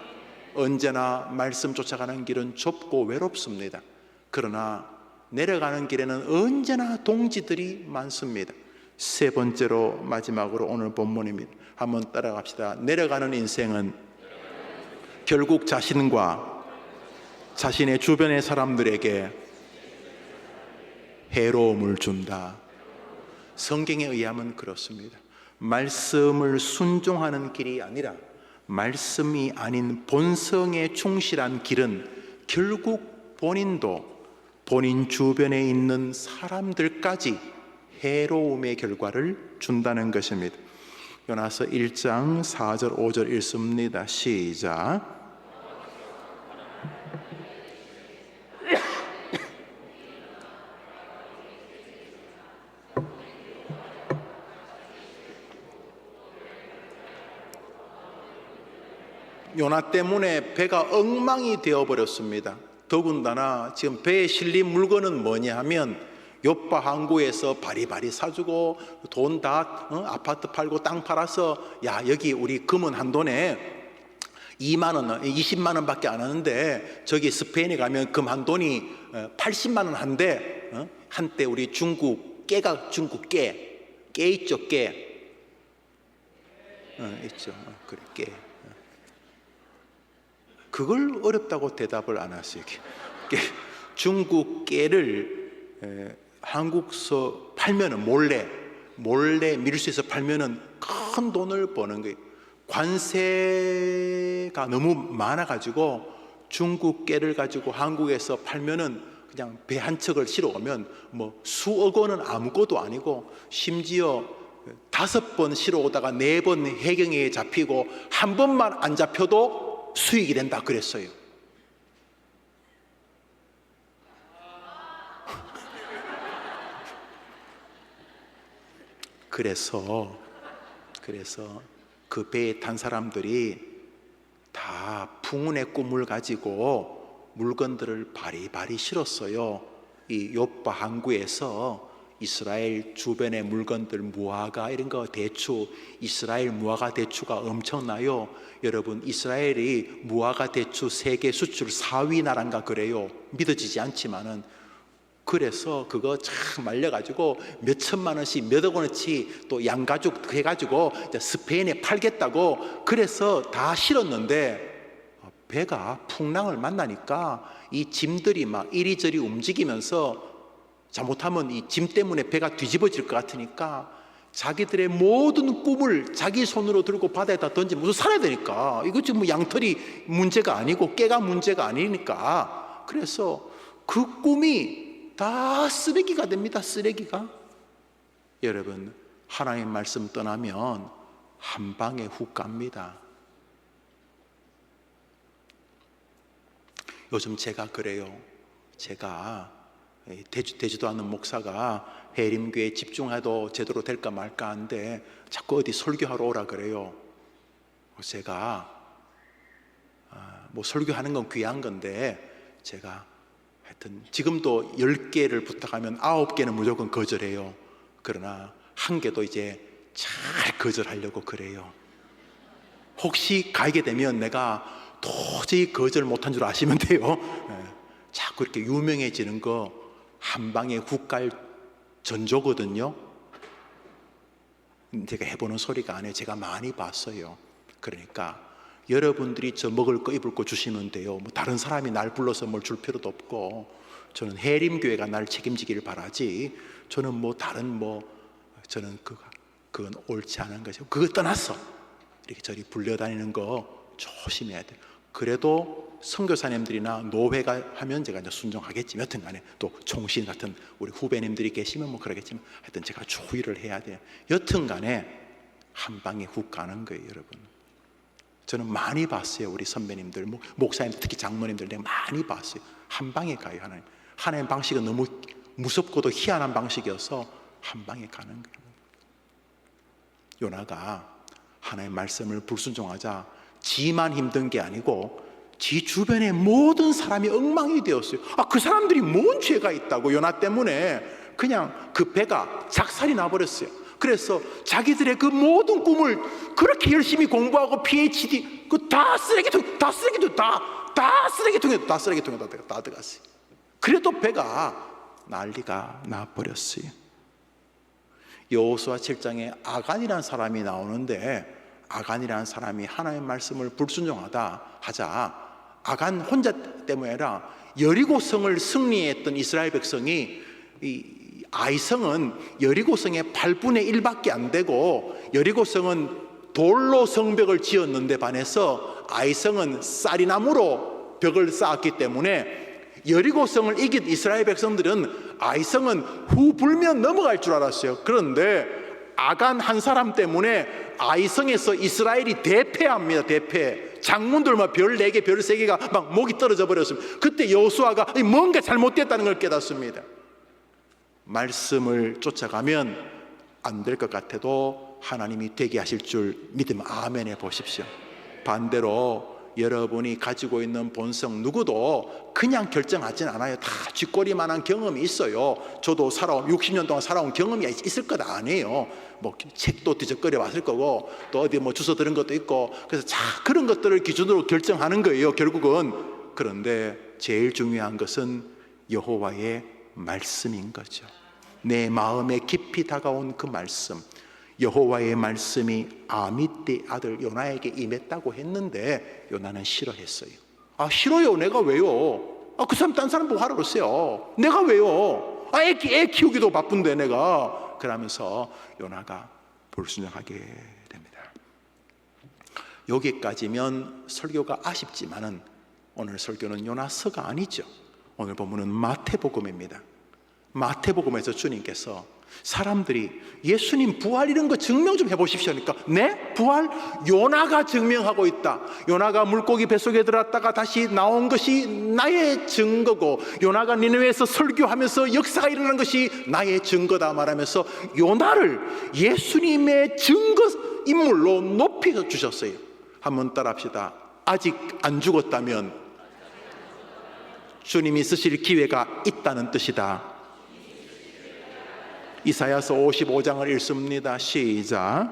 언제나 말씀 쫓아가는 길은 좁고 외롭습니다. 그러나 내려가는 길에는 언제나 동지들이 많습니다. 세 번째로 마지막으로 오늘 본문입니다. 한번 따라갑시다. 내려가는 인생은 결국 자신과 자신의 주변의 사람들에게 해로움을 준다. 성경에 의하면 그렇습니다. 말씀을 순종하는 길이 아니라 말씀이 아닌 본성에 충실한 길은 결국 본인도 본인 주변에 있는 사람들까지 해로움의 결과를 준다는 것입니다. 요나서 1장 4절 5절 읽습니다. 시작. 요나 때문에 배가 엉망이 되어버렸습니다. 더군다나 지금 배에 실린 물건은 뭐냐 하면 요파 항구에서 바리바리 사주고 돈 다 아파트 팔고 땅 팔아서 야 여기 우리 금은 한 돈에 2만 원, 20만 원밖에 안 하는데 저기 스페인에 가면 금 한 돈이 80만 원 한대. 한때 우리 중국 깨 있죠, 깨. 있죠. 그래, 깨. 그걸 어렵다고 대답을 안 하세요. 중국 깨를 한국서 팔면은 몰래 밀수해서 팔면은 큰 돈을 버는 거예요. 관세가 너무 많아가지고 중국 깨를 가지고 한국에서 팔면은 그냥 배 한 척을 실어 오면 뭐 수억 원은 아무것도 아니고 심지어 5번 실어 오다가 4번 해경에 잡히고 한 번만 안 잡혀도 수익이 된다 그랬어요. 그래서 그 배에 탄 사람들이 다 풍운의 꿈을 가지고 물건들을 바리바리 실었어요. 이 요파 항구에서 이스라엘 주변의 물건들, 무화과 이런 거 대추, 이스라엘 무화과 대추가 엄청나요. 여러분, 이스라엘이 무화과 대추 세계 수출 4위 나라인가 그래요. 믿어지지 않지만은. 그래서 그거 참 말려가지고 몇 천만 원씩 몇억 원어치 또 양가죽 해가지고 스페인에 팔겠다고 그래서 다 실었는데 배가 풍랑을 만나니까 이 짐들이 막 이리저리 움직이면서 잘못하면 이 짐 때문에 배가 뒤집어질 것 같으니까 자기들의 모든 꿈을 자기 손으로 들고 바다에다 던지면 무슨 살아야 되니까 이거 지금 뭐 양털이 문제가 아니고 깨가 문제가 아니니까 그래서 그 꿈이 다 쓰레기가 됩니다. 쓰레기가. 여러분, 하나님 말씀 떠나면 한 방에 훅 갑니다. 요즘 제가 그래요. 제가 되지도 않는 목사가 해림교회에 집중해도 제대로 될까 말까 한데 자꾸 어디 설교하러 오라 그래요. 제가 뭐 설교하는 건 귀한 건데 제가 하여튼 지금도 10개를 부탁하면 9개는 무조건 거절해요. 그러나 1개도 이제 잘 거절하려고 그래요. 혹시 가게 되면 내가 도저히 거절 못한 줄 아시면 돼요. 자꾸 이렇게 유명해지는 거 한 방에 훅 갈 전조거든요. 제가 해보는 소리가 아니에요. 제가 많이 봤어요. 그러니까 여러분들이 저 먹을 거 입을 거 주시면 돼요. 뭐 다른 사람이 날 불러서 뭘 줄 필요도 없고 저는 해림교회가 날 책임지기를 바라지 저는 뭐 다른 뭐 저는 그건 옳지 않은 것이고 그거 떠났어. 이렇게 저리 불려다니는 거 조심해야 돼요. 그래도 선교사님들이나 노회가 하면 제가 이제 순종하겠지만, 여튼간에 또 총신 같은 우리 후배님들이 계시면 뭐 그러겠지만, 하여튼 제가 주의를 해야 돼요. 여튼간에 한 방에 훅 가는 거예요, 여러분. 저는 많이 봤어요. 우리 선배님들, 목사님들, 특히 장모님들 내가 많이 봤어요. 한 방에 가요. 하나님 방식은 너무 무섭고도 희한한 방식이어서 한 방에 가는 거예요. 요나가 하나님의 말씀을 불순종하자 지만 힘든 게 아니고 지 주변의 모든 사람이 엉망이 되었어요. 그 사람들이 뭔 죄가 있다고 요나 때문에 그냥 그 배가 작살이 나버렸어요. 그래서 자기들의 그 모든 꿈을 그렇게 열심히 공부하고 PhD 다 쓰레기통에 다 들어갔어요. 그래도 배가 난리가 나버렸어요. 여호수아 7장에 아간이라는 사람이 나오는데, 아간이라는 사람이 하나님의 말씀을 불순종하자 아간 혼자 때문에 아니라 여리고성을 승리했던 이스라엘 백성이, 아이성은 여리고성의 8분의 1밖에 안 되고, 여리고성은 돌로 성벽을 지었는데 반해서 아이성은 쌀이나무로 벽을 쌓았기 때문에 여리고성을 이긴 이스라엘 백성들은 아이성은 후 불면 넘어갈 줄 알았어요. 그런데 아간 한 사람 때문에 아이성에서 이스라엘이 대패합니다. 대패. 장군들만 별 4개, 별 3개가 막 목이 떨어져 버렸습니다. 그때 여호수아가 뭔가 잘못됐다는 걸 깨닫습니다. 말씀을 쫓아가면 안 될 것 같아도 하나님이 되게 하실 줄 믿으면 아멘 해 보십시오. 반대로 여러분이 가지고 있는 본성 누구도 그냥 결정하진 않아요. 다 쥐꼬리만한 경험이 있어요. 저도 60년 동안 살아온 경험이 있을 것 아니에요. 뭐 책도 뒤적거려 왔을 거고, 또 어디 뭐 주워 들은 것도 있고, 그래서 그런 것들을 기준으로 결정하는 거예요, 결국은. 그런데 제일 중요한 것은 여호와의 말씀인 거죠. 내 마음에 깊이 다가온 그 말씀, 여호와의 말씀이 아미떼 아들 요나에게 임했다고 했는데 요나는 싫어했어요. 싫어요? 내가 왜요? 그 사람 딴 사람 보고 하라고 그랬어요. 내가 왜요? 애 키우기도 바쁜데 내가. 그러면서 요나가 불순종하게 됩니다. 여기까지면 설교가 아쉽지만은 오늘 설교는 요나서가 아니죠. 오늘 본문은 마태복음입니다. 마태복음에서 주님께서 사람들이 예수님 부활 이런 거 증명 좀 해보십시오 하니까, 네? 부활? 요나가 증명하고 있다. 요나가 물고기 뱃속에 들어갔다가 다시 나온 것이 나의 증거고, 요나가 니느웨에서 설교하면서 역사가 일어난 것이 나의 증거다 말하면서 요나를 예수님의 증거 인물로 높여 주셨어요. 한번 따라합시다. 아직 안 죽었다면 주님이 쓰실 기회가 있다는 뜻이다. 이사야서 55장을 읽습니다. 시작.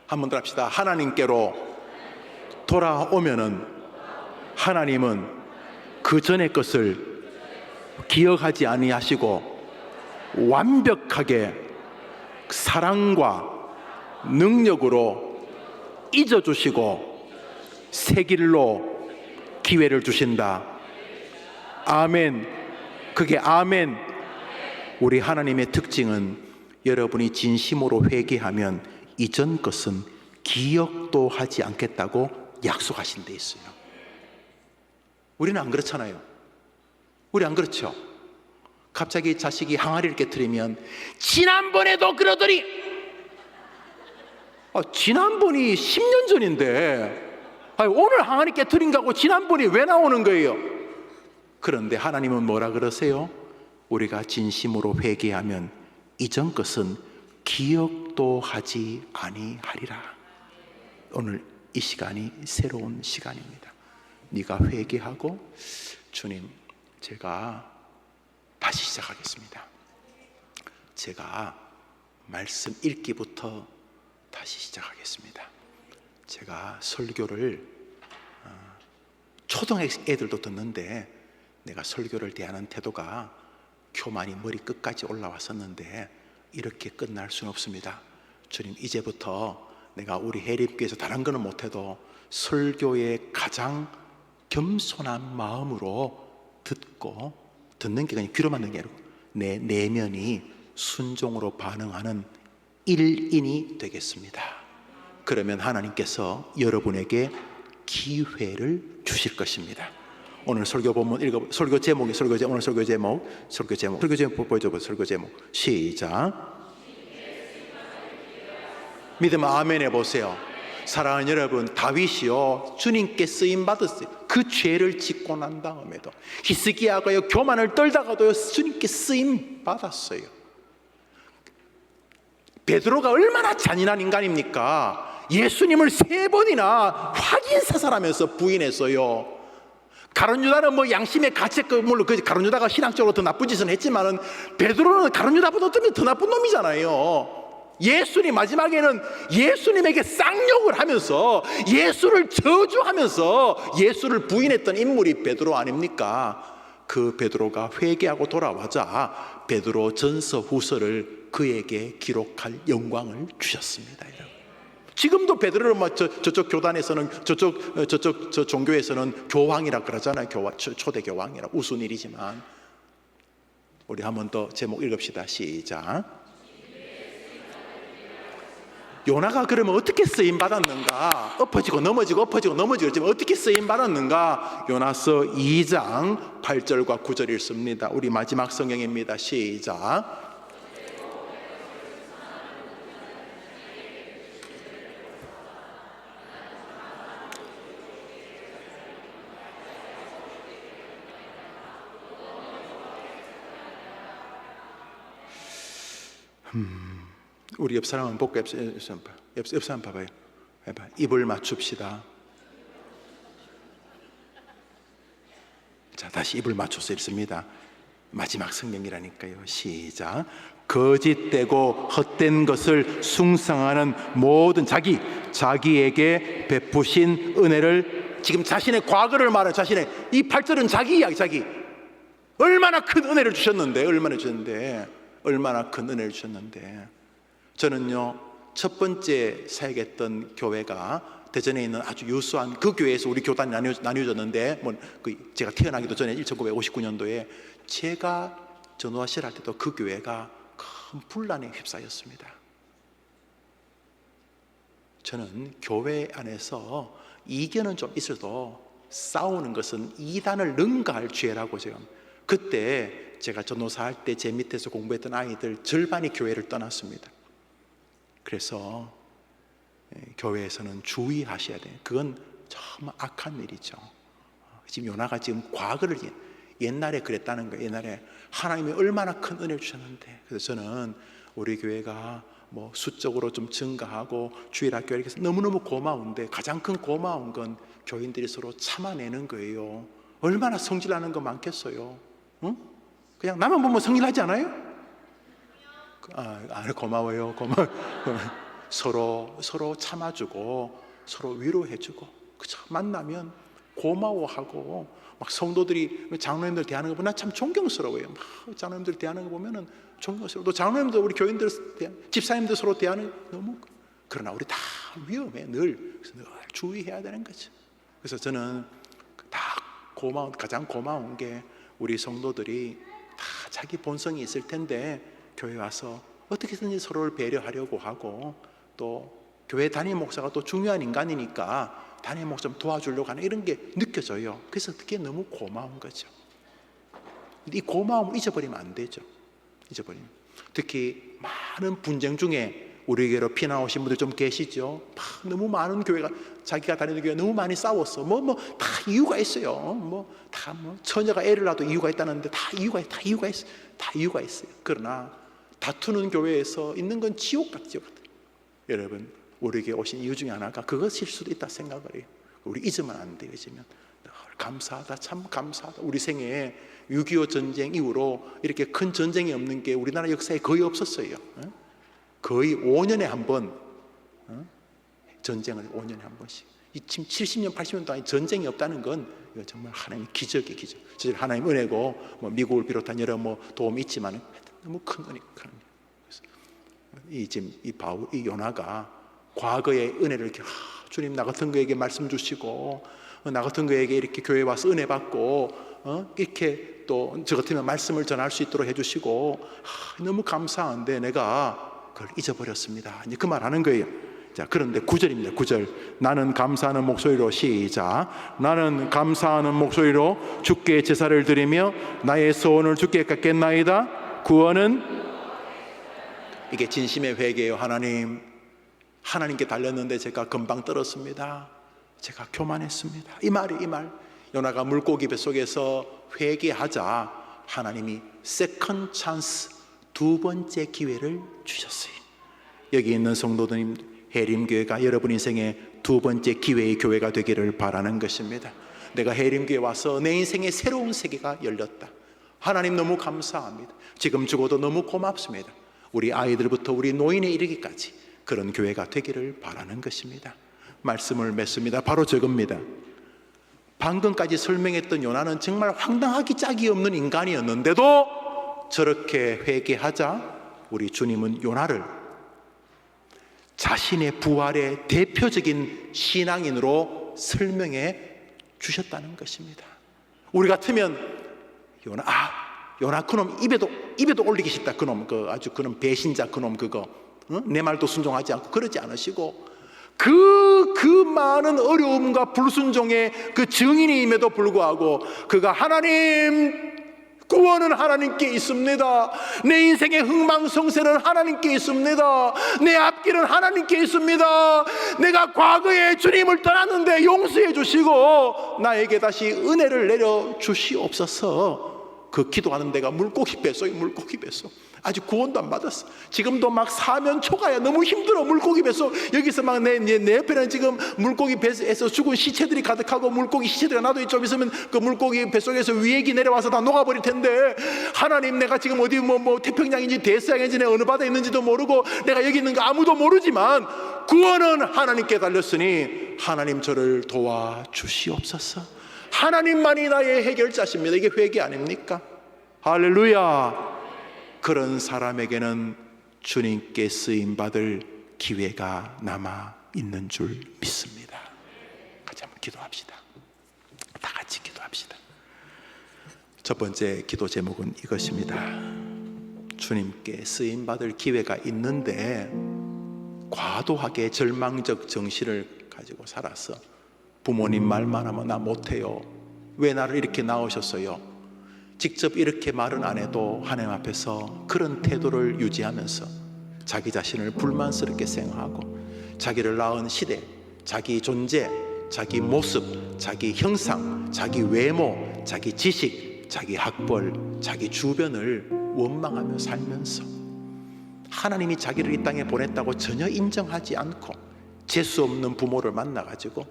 한번 더 합시다. 하나님께로 돌아오면은 하나님은 그 전의 것을 기억하지 아니하시고 완벽하게 사랑과 능력으로 잊어주시고 새 길로 기회를 주신다. 아멘. 그게 아멘. 우리 하나님의 특징은 여러분이 진심으로 회개하면 이전 것은 기억도 하지 않겠다고 약속하신 데 있어요. 우리는 안 그렇잖아요. 우리 안 그렇죠? 갑자기 자식이 항아리를 깨트리면 지난번에도 그러더니, 지난번이 10년 전인데 오늘 항아리 깨트린 거하고 지난번이 왜 나오는 거예요? 그런데 하나님은 뭐라 그러세요? 우리가 진심으로 회개하면 이전 것은 기억도 하지 아니하리라. 오늘 이 시간이 새로운 시간입니다. 네가 회개하고, 주님, 제가 다시 시작하겠습니다. 제가 말씀 읽기부터 다시 시작하겠습니다. 제가 설교를 초등학생 애들도 듣는데 내가 설교를 대하는 태도가 교만이 머리 끝까지 올라왔었는데 이렇게 끝날 수는 없습니다. 주님, 이제부터 내가 우리 해립교에서 다른 거는 못해도 설교의 가장 겸손한 마음으로 듣는 게 그냥 귀로 맞는 게 아니고 내 내면이 순종으로 반응하는 일인이 되겠습니다. 그러면 하나님께서 여러분에게 기회를 주실 것입니다. 오늘 설교 본문 설교 제목이 오늘 설교 제목 보여줘봐. 설교 제목 시작. 믿으면 아멘 해보세요. 사랑하는 여러분, 다윗이요 주님께 쓰임 받았어요. 그 죄를 짓고 난 다음에도 히스기야가요 교만을 떨다가도요 주님께 쓰임 받았어요. 베드로가 얼마나 잔인한 인간입니까? 예수님을 3번이나 확인사살하면서 부인했어요. 가룟 유다는 뭐 양심의 가책, 물론 그 가룟 유다가 신앙적으로 더 나쁜 짓은 했지만은 베드로는 가룟 유다보다 어쩌면 더 나쁜 놈이잖아요. 예수님 마지막에는 예수님에게 쌍욕을 하면서 예수를 저주하면서 예수를 부인했던 인물이 베드로 아닙니까? 그 베드로가 회개하고 돌아와자 베드로 전서 후서를 그에게 기록할 영광을 주셨습니다. 여러분. 지금도 베드로를 저쪽 교단에서는 저쪽 종교에서는 교황이라 그러잖아요. 초대 교황이라 우스운 일이지만 우리 한 번 더 제목 읽읍시다. 시작. 요나가 그러면 어떻게 쓰임 받았는가? 엎어지고 넘어지고 그랬지만 어떻게 쓰임 받았는가? 요나서 2장 8절과 9절 읽습니다. 우리 마지막 성경입니다. 시작. 우리 옆 사람은 볼까요? 옆 사람 봐봐요. 해봐. 입을 맞춥시다. 자, 다시 입을 맞춰서 읽습니다. 마지막 성경이라니까요. 시작. 거짓되고 헛된 것을 숭상하는 모든 자기에게 베푸신 은혜를, 지금 자신의 과거를 말하는 자신의 이 8절은 자기 이야기, 자기 얼마나 큰 은혜를 주셨는데, 얼마나 큰 은혜를 주셨는데. 저는요 첫 번째 사역했던 교회가 대전에 있는 아주 유수한 그 교회에서 우리 교단이 나뉘어졌는데 제가 태어나기도 전에 1959년도에 제가 전우아실 할 때도 그 교회가 큰 분란에 휩싸였습니다. 저는 교회 안에서 이견은 좀 있어도 싸우는 것은 이단을 능가할 죄라고 제가, 그때 제가 전도사 할 때 제 밑에서 공부했던 아이들 절반이 교회를 떠났습니다. 그래서 교회에서는 주의하셔야 돼요. 그건 정말 악한 일이죠. 지금 요나가 지금 과거를 옛날에 그랬다는 거예요. 옛날에 하나님이 얼마나 큰 은혜를 주셨는데. 그래서 저는 우리 교회가 뭐 수적으로 좀 증가하고 주일학교 이렇게 해서 너무너무 고마운데 가장 큰 고마운 건 교인들이 서로 참아내는 거예요. 얼마나 성질나는 거 많겠어요. 응? 그냥 나만 보면 성질나지 않아요? 고마워요. 서로 참아주고 서로 위로해주고, 그쵸? 만나면 고마워하고, 막 성도들이 장로님들 대하는 거 보면 나 참 존경스러워요. 막 장로님들 대하는 거 보면은 존경스러워. 또 장로님들 우리 교인들 집사님들 서로 대하는 너무, 그러나 우리 다 위험해 늘. 그래서 늘 주의해야 되는 거죠. 그래서 저는 가장 고마운 게 우리 성도들이 다 자기 본성이 있을 텐데 교회 와서 어떻게든지 서로를 배려하려고 하고, 또 교회 담임 목사가 또 중요한 인간이니까 담임 목사 좀 도와주려고 하는 이런 게 느껴져요. 그래서 그게 너무 고마운 거죠. 이 고마움을 잊어버리면 안 되죠. 특히 많은 분쟁 중에 우리 교회로 피난 오신 분들 좀 계시죠. 너무 많은 교회가, 자기가 다니는 교회 너무 많이 싸웠어. 다 이유가 있어요. 처녀가 애를 낳아도 이유가 있다는데 다 이유가 있어요. 그러나 다투는 교회에서 있는 건 지옥 같아요. 여러분, 우리 교회 오신 이유 중에 하나가 그것일 수도 있다 생각을 해요. 우리 잊으면 안 돼요. 잊으면 감사하다, 참 감사하다. 우리 생애에 6.25 전쟁 이후로 이렇게 큰 전쟁이 없는 게 우리나라 역사에 거의 없었어요. 거의 5년에 한 번, 전쟁을 5년에 한 번씩. 지금 70년, 80년 동안 전쟁이 없다는 건 이거 정말 하나님의 기적이에요, 기적. 하나님 은혜고, 미국을 비롯한 여러 도움이 있지만 너무 큰 은혜. 지금 이 요나가 과거의 은혜를 이렇게, 주님 나 같은 거에게 말씀 주시고, 나 같은 거에게 이렇게 교회 와서 은혜 받고, 이렇게 또 저 같으면 말씀을 전할 수 있도록 해주시고 너무 감사한데 내가 그걸 잊어버렸습니다. 이제 그 말 하는 거예요. 자, 그런데 9절입니다. 9절. 나는 감사하는 목소리로 시작. 나는 감사하는 목소리로 주께 제사를 드리며 나의 소원을 주께 깎겠나이다. 구원은 이게 진심의 회개예요. 하나님께 달렸는데 제가 금방 떨었습니다. 제가 교만했습니다. 이 말. 요나가 물고기 뱃속에서 회개하자 하나님이 세컨드 찬스, 두 번째 기회를 주셨어요. 여기 있는 성도님, 해림교회가 여러분 인생의 두 번째 기회의 교회가 되기를 바라는 것입니다. 내가 해림교회 와서 내 인생의 새로운 세계가 열렸다. 하나님 너무 감사합니다. 지금 죽어도 너무 고맙습니다. 우리 아이들부터 우리 노인에 이르기까지 그런 교회가 되기를 바라는 것입니다. 말씀을 맺습니다. 바로 저겁니다. 방금까지 설명했던 요나는 정말 황당하기 짝이 없는 인간이었는데도 저렇게 회개하자 우리 주님은 요나를 자신의 부활의 대표적인 신앙인으로 설명해 주셨다는 것입니다. 우리 같으면 요나 그놈 입에도 올리기 싫다. 그놈 아주 그놈 배신자 그놈 그거 내 말도 순종하지 않고 그러지 않으시고 그 많은 어려움과 불순종의 그 증인임에도 불구하고 그가 하나님 구원은 하나님께 있습니다. 내 인생의 흥망성쇠는 하나님께 있습니다. 내 앞길은 하나님께 있습니다. 내가 과거에 주님을 떠났는데 용서해 주시고 나에게 다시 은혜를 내려 주시옵소서. 그 기도하는 데가 물고기 뱃속. 아직 구원도 안 받았어. 지금도 막 사면 초가야. 너무 힘들어. 물고기 뱃속. 여기서 막 내 옆에는 지금 물고기 뱃에서 죽은 시체들이 가득하고 물고기 시체들이 나도 좀 있으면 그 물고기 뱃속에서 위액이 내려와서 다 녹아버릴 텐데 하나님 내가 지금 어디 뭐 태평양인지 대서양인지 어느 바다에 있는지도 모르고 내가 여기 있는 거 아무도 모르지만 구원은 하나님께 달렸으니 하나님 저를 도와주시옵소서. 하나님만이 나의 해결자십니다. 이게 회개 아닙니까? 할렐루야. 그런 사람에게는 주님께 쓰임받을 기회가 남아 있는 줄 믿습니다. 같이 한번 기도합시다. 다 같이 기도합시다. 첫 번째 기도 제목은 이것입니다. 주님께 쓰임받을 기회가 있는데 과도하게 절망적 정신을 가지고 살아서 부모님 말만 하면 나 못해요. 왜 나를 이렇게 낳으셨어요? 직접 이렇게 말은 안 해도 하나님 앞에서 그런 태도를 유지하면서 자기 자신을 불만스럽게 생각하고 자기를 낳은 시대, 자기 존재, 자기 모습, 자기 형상, 자기 외모, 자기 지식, 자기 학벌, 자기 주변을 원망하며 살면서 하나님이 자기를 이 땅에 보냈다고 전혀 인정하지 않고 재수 없는 부모를 만나가지고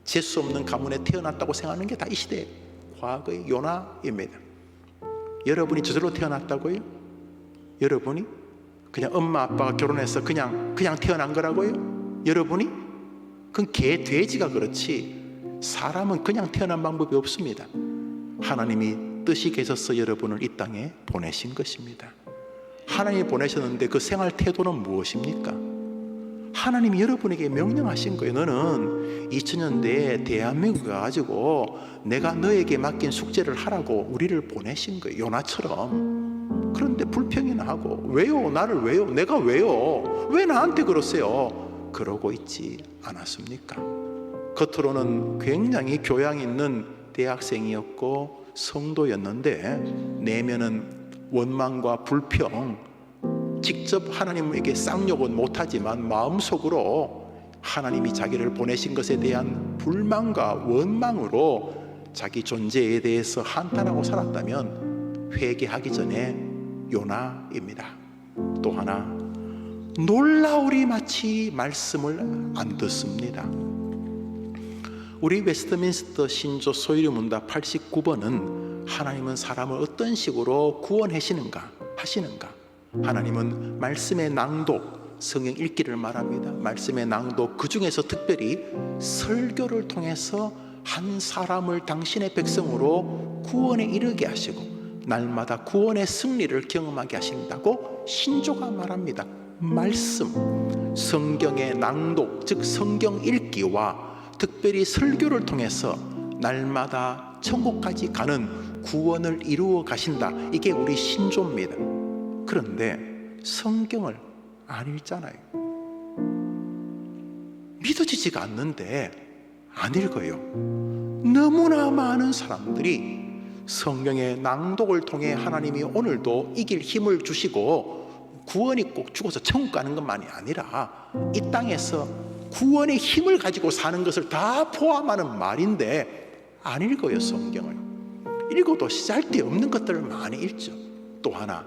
재수 없는 가문에 태어났다고 생각하는 게 다 이 시대의 과거의 요나입니다. 여러분이 저절로 태어났다고요? 여러분이 그냥 엄마 아빠가 결혼해서 그냥 태어난 거라고요? 여러분이? 그건 개 돼지가 그렇지 사람은 그냥 태어난 방법이 없습니다. 하나님이 뜻이 계셔서 여러분을 이 땅에 보내신 것입니다. 하나님이 보내셨는데 그 생활 태도는 무엇입니까? 하나님이 여러분에게 명령하신 거예요. 너는 2000년대에 대한민국에 가지고 내가 너에게 맡긴 숙제를 하라고 우리를 보내신 거예요. 요나처럼. 그런데 불평이나 하고 왜요? 나를 왜요? 내가 왜요? 왜 나한테 그러세요? 그러고 있지 않았습니까? 겉으로는 굉장히 교양 있는 대학생이었고 성도였는데 내면은 원망과 불평, 직접 하나님에게 쌍욕은 못하지만 마음속으로 하나님이 자기를 보내신 것에 대한 불만과 원망으로 자기 존재에 대해서 한탄하고 살았다면 회개하기 전에 요나입니다. 또 하나, 놀라우리 마치 말씀을 안 듣습니다. 우리 웨스트민스터 신조 소유문답 89번은 하나님은 사람을 어떤 식으로 구원하시는가 하시는가? 하나님은 말씀의 낭독, 성경 읽기를 말합니다. 말씀의 낭독, 그 중에서 특별히 설교를 통해서 한 사람을 당신의 백성으로 구원에 이르게 하시고 날마다 구원의 승리를 경험하게 하신다고 신조가 말합니다. 말씀, 성경의 낭독, 즉 성경 읽기와 특별히 설교를 통해서 날마다 천국까지 가는 구원을 이루어 가신다. 이게 우리 신조입니다. 그런데 성경을 안 읽잖아요. 믿어지지가 않는데 안 읽어요. 너무나 많은 사람들이 성경의 낭독을 통해 하나님이 오늘도 이길 힘을 주시고 구원이 꼭 죽어서 천국 가는 것만이 아니라 이 땅에서 구원의 힘을 가지고 사는 것을 다 포함하는 말인데 안 읽어요. 성경을 읽어도 쓸데없는 것들을 많이 읽죠. 또 하나,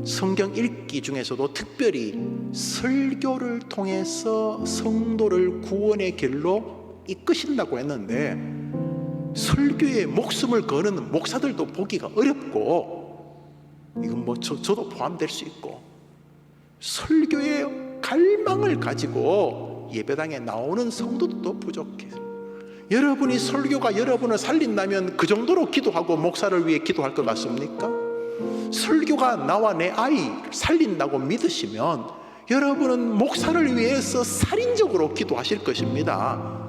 성경 읽기 중에서도 특별히 설교를 통해서 성도를 구원의 길로 이끄신다고 했는데, 설교에 목숨을 거는 목사들도 보기가 어렵고, 이건 뭐 저도 포함될 수 있고, 설교의 갈망을 가지고 예배당에 나오는 성도도 부족해요. 여러분이 설교가 여러분을 살린다면 그 정도로 기도하고 목사를 위해 기도할 것 같습니까? 설교가 나와 내 아이 살린다고 믿으시면 여러분은 목사를 위해서 살인적으로 기도하실 것입니다.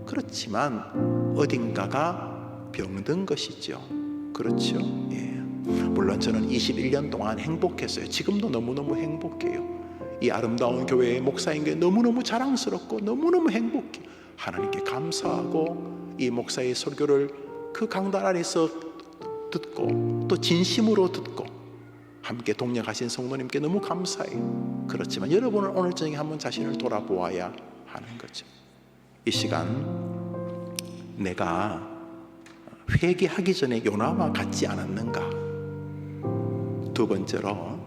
그렇지만 어딘가가 병든 것이죠. 그렇죠? 예. 물론 저는 21년 동안 행복했어요. 지금도 너무너무 행복해요. 이 아름다운 교회의 목사인 게 너무너무 자랑스럽고 너무너무 행복해요. 하나님께 감사하고 이 목사의 설교를 그 강단 안에서 듣고 또 진심으로 듣고 함께 동역하신 성도님께 너무 감사해요. 그렇지만 여러분은 오늘 저녁에 한번 자신을 돌아보아야 하는 거죠. 이 시간 내가 회개하기 전에 요나와 같지 않았는가? 두 번째로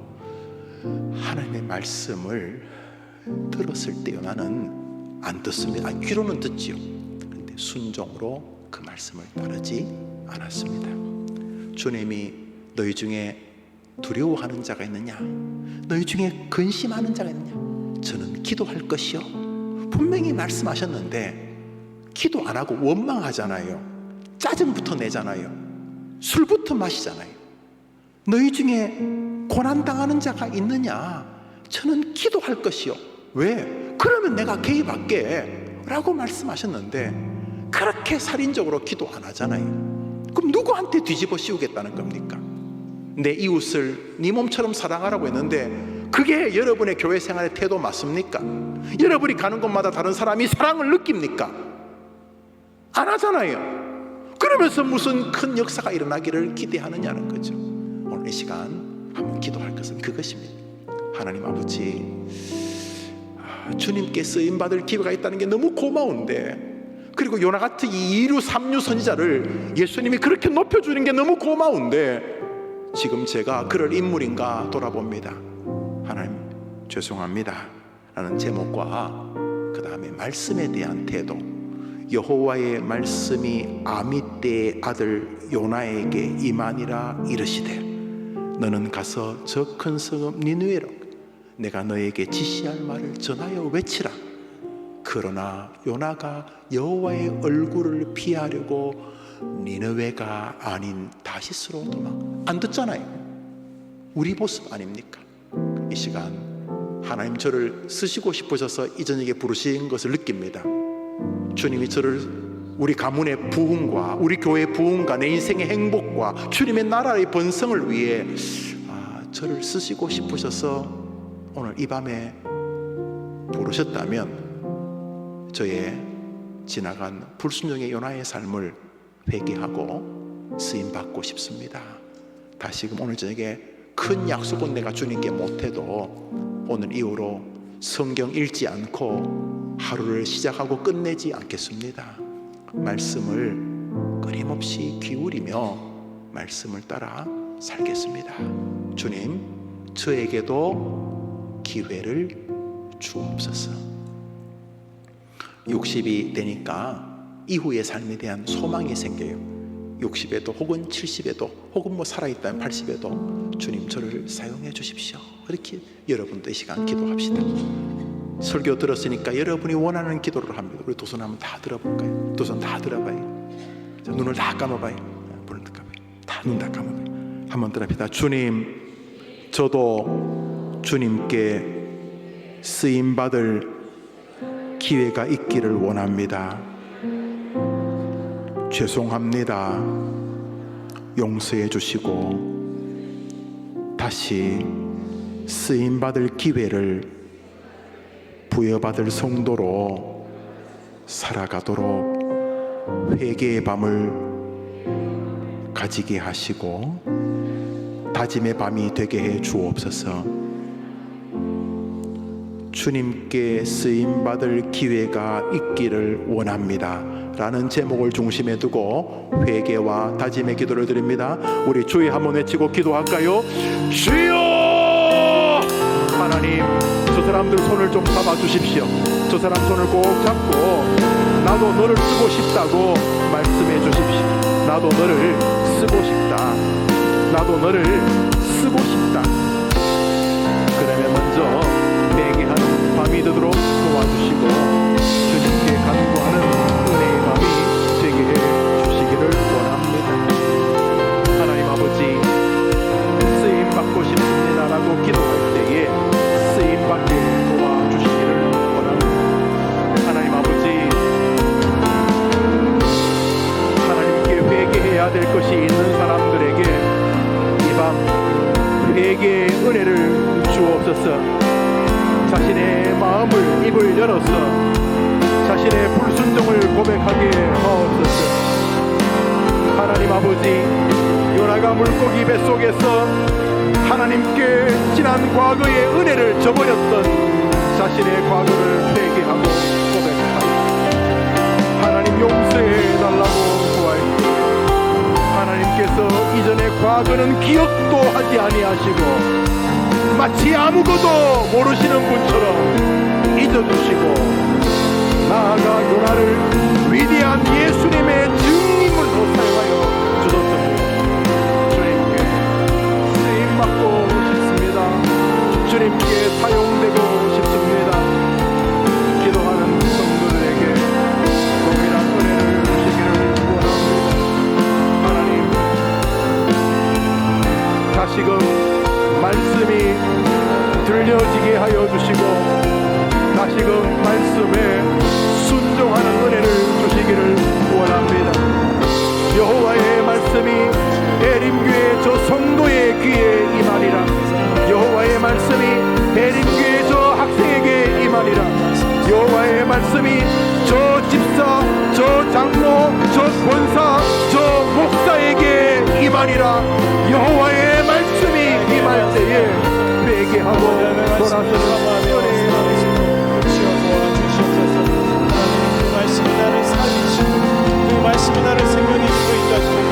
하나님의 말씀을 들었을 때 요나는 안 듣습니다. 귀로는 듣지요. 그런데 순종으로 그 말씀을 따르지 않았습니다. 주님이 너희 중에 두려워하는 자가 있느냐? 너희 중에 근심하는 자가 있느냐? 저는 기도할 것이요. 분명히 말씀하셨는데 기도 안 하고 원망하잖아요. 짜증부터 내잖아요. 술부터 마시잖아요. 너희 중에 고난당하는 자가 있느냐? 저는 기도할 것이요. 왜? 그러면 내가 개입할게 라고 말씀하셨는데 그렇게 살인적으로 기도 안 하잖아요. 그럼 누구한테 뒤집어 씌우겠다는 겁니까? 내 이웃을 네 몸처럼 사랑하라고 했는데 그게 여러분의 교회 생활의 태도 맞습니까? 여러분이 가는 곳마다 다른 사람이 사랑을 느낍니까? 안 하잖아요. 그러면서 무슨 큰 역사가 일어나기를 기대하느냐는 거죠. 오늘 이 시간 한번 기도할 것은 그것입니다. 하나님 아버지, 주님께 쓰임받을 기회가 있다는 게 너무 고마운데, 그리고 요나같이 2류 3류 선지자를 예수님이 그렇게 높여주는 게 너무 고마운데 지금 제가 그럴 인물인가 돌아봅니다. 하나님 죄송합니다 라는 제목과 그 다음에 말씀에 대한 태도, 여호와의 말씀이 아미떼의 아들 요나에게 임하니라 이르시되 너는 가서 저 큰 성읍 니느웨로 내가 너에게 지시할 말을 전하여 외치라. 그러나 요나가 여호와의 얼굴을 피하려고 니느웨가 아닌 다시스로 도망. 안 듣잖아요. 우리 모습 아닙니까? 이 시간 하나님 저를 쓰시고 싶으셔서 이 저녁에 부르신 것을 느낍니다. 주님이 저를 우리 가문의 부흥과 우리 교회의 부흥과 내 인생의 행복과 주님의 나라의 번성을 위해 저를 쓰시고 싶으셔서 오늘 이 밤에 부르셨다면 저의 지나간 불순종의 요나의 삶을 회개하고 쓰임받고 싶습니다. 다시금 오늘 저녁에 큰 약속은 내가 주님께 못해도 오늘 이후로 성경 읽지 않고 하루를 시작하고 끝내지 않겠습니다. 말씀을 끊임없이 기울이며 말씀을 따라 살겠습니다. 주님, 저에게도 기회를 주옵소서. 60이 되니까 이후의 삶에 대한 소망이 생겨요. 60에도 혹은 70에도 혹은 뭐 살아있다면 80에도 주님 저를 사용해 주십시오. 이렇게 여러분도 이 시간 기도합시다. 설교 들었으니까 여러분이 원하는 기도를 합니다. 우리 두 손 한번 다 들어볼까요? 두 손 다 들어봐요. 자, 눈을 다 감아봐요. 눈을 다 감아요. 다 눈 다 감아봐요. 한번 들어봅시다. 주님, 저도 주님께 쓰임받을 기회가 있기를 원합니다. 죄송합니다. 용서해 주시고 다시 쓰임받을 기회를 부여받을 성도로 살아가도록 회개의 밤을 가지게 하시고 다짐의 밤이 되게 해 주옵소서. 주님께 쓰임받을 기회가 있기를 원합니다 라는 제목을 중심에 두고 회개와 다짐의 기도를 드립니다. 우리 주의 한번 외치고 기도할까요? 주여! 하나님, 저 사람들 손을 좀 잡아 주십시오. 저 사람 손을 꼭 잡고 나도 너를 쓰고 싶다고 말씀해 주십시오. 나도 너를 쓰고 싶다. 나도 너를 쓰고 싶다. 그러면 먼저 회개하는 밤이 되도록 도와주시고 주님께 간구하는 은혜의 밤이 되게 해 주시기를 원합니다. 하나님 아버지, 쓰임받고 싶습니다라고 기도할 때에 쓰임받게 도와주시기를 원합니다. 하나님 아버지, 하나님께 회개해야 될 것이 있는 사람들에게 이 밤 회개의 은혜를 주옵소서. 자신의 마음을, 입을 열어서 자신의 불순종을 고백하게 하옵소서. 하나님 아버지, 요나가 물고기 뱃속에서 하나님께 지난 과거의 은혜를 저버렸던 자신의 과거를 회개하고 고백하여 하나님 용서해 달라고 구할때 하나님께서 이전의 과거는 기억도 하지 아니하시고 마치 아무것도 모르시는 분처럼 잊어주시고 나아가 요나를 위대한 예수님의 증인물로 사용하여 주셨습니다. 주님께 쓰임받고 싶습니다. 주님께 사용되고 싶습니다. 기도하는 성도들에게 동일한 은혜를 주시기를 원합니다. 하나님, 다시금 말씀이 들려지게 하여 주시고 다시금 말씀에 순종하는 은혜를 주시기를 원합니다. 여호와의 말씀이 대림교회 저 성도의 귀에 임하리라. 여호와의 말씀이 대림교회 저 학생에게 임하리라. 여호와의 말씀이 저 집사, 저 장로, 저 권사, 저 목사에게 임하리라. 여호와의 말씀이 임할 때에 회개하고 돌아서는 은혜의 그 말씀이 나를 살리시고 그 말씀이 나를 생명이 있고 있다 주는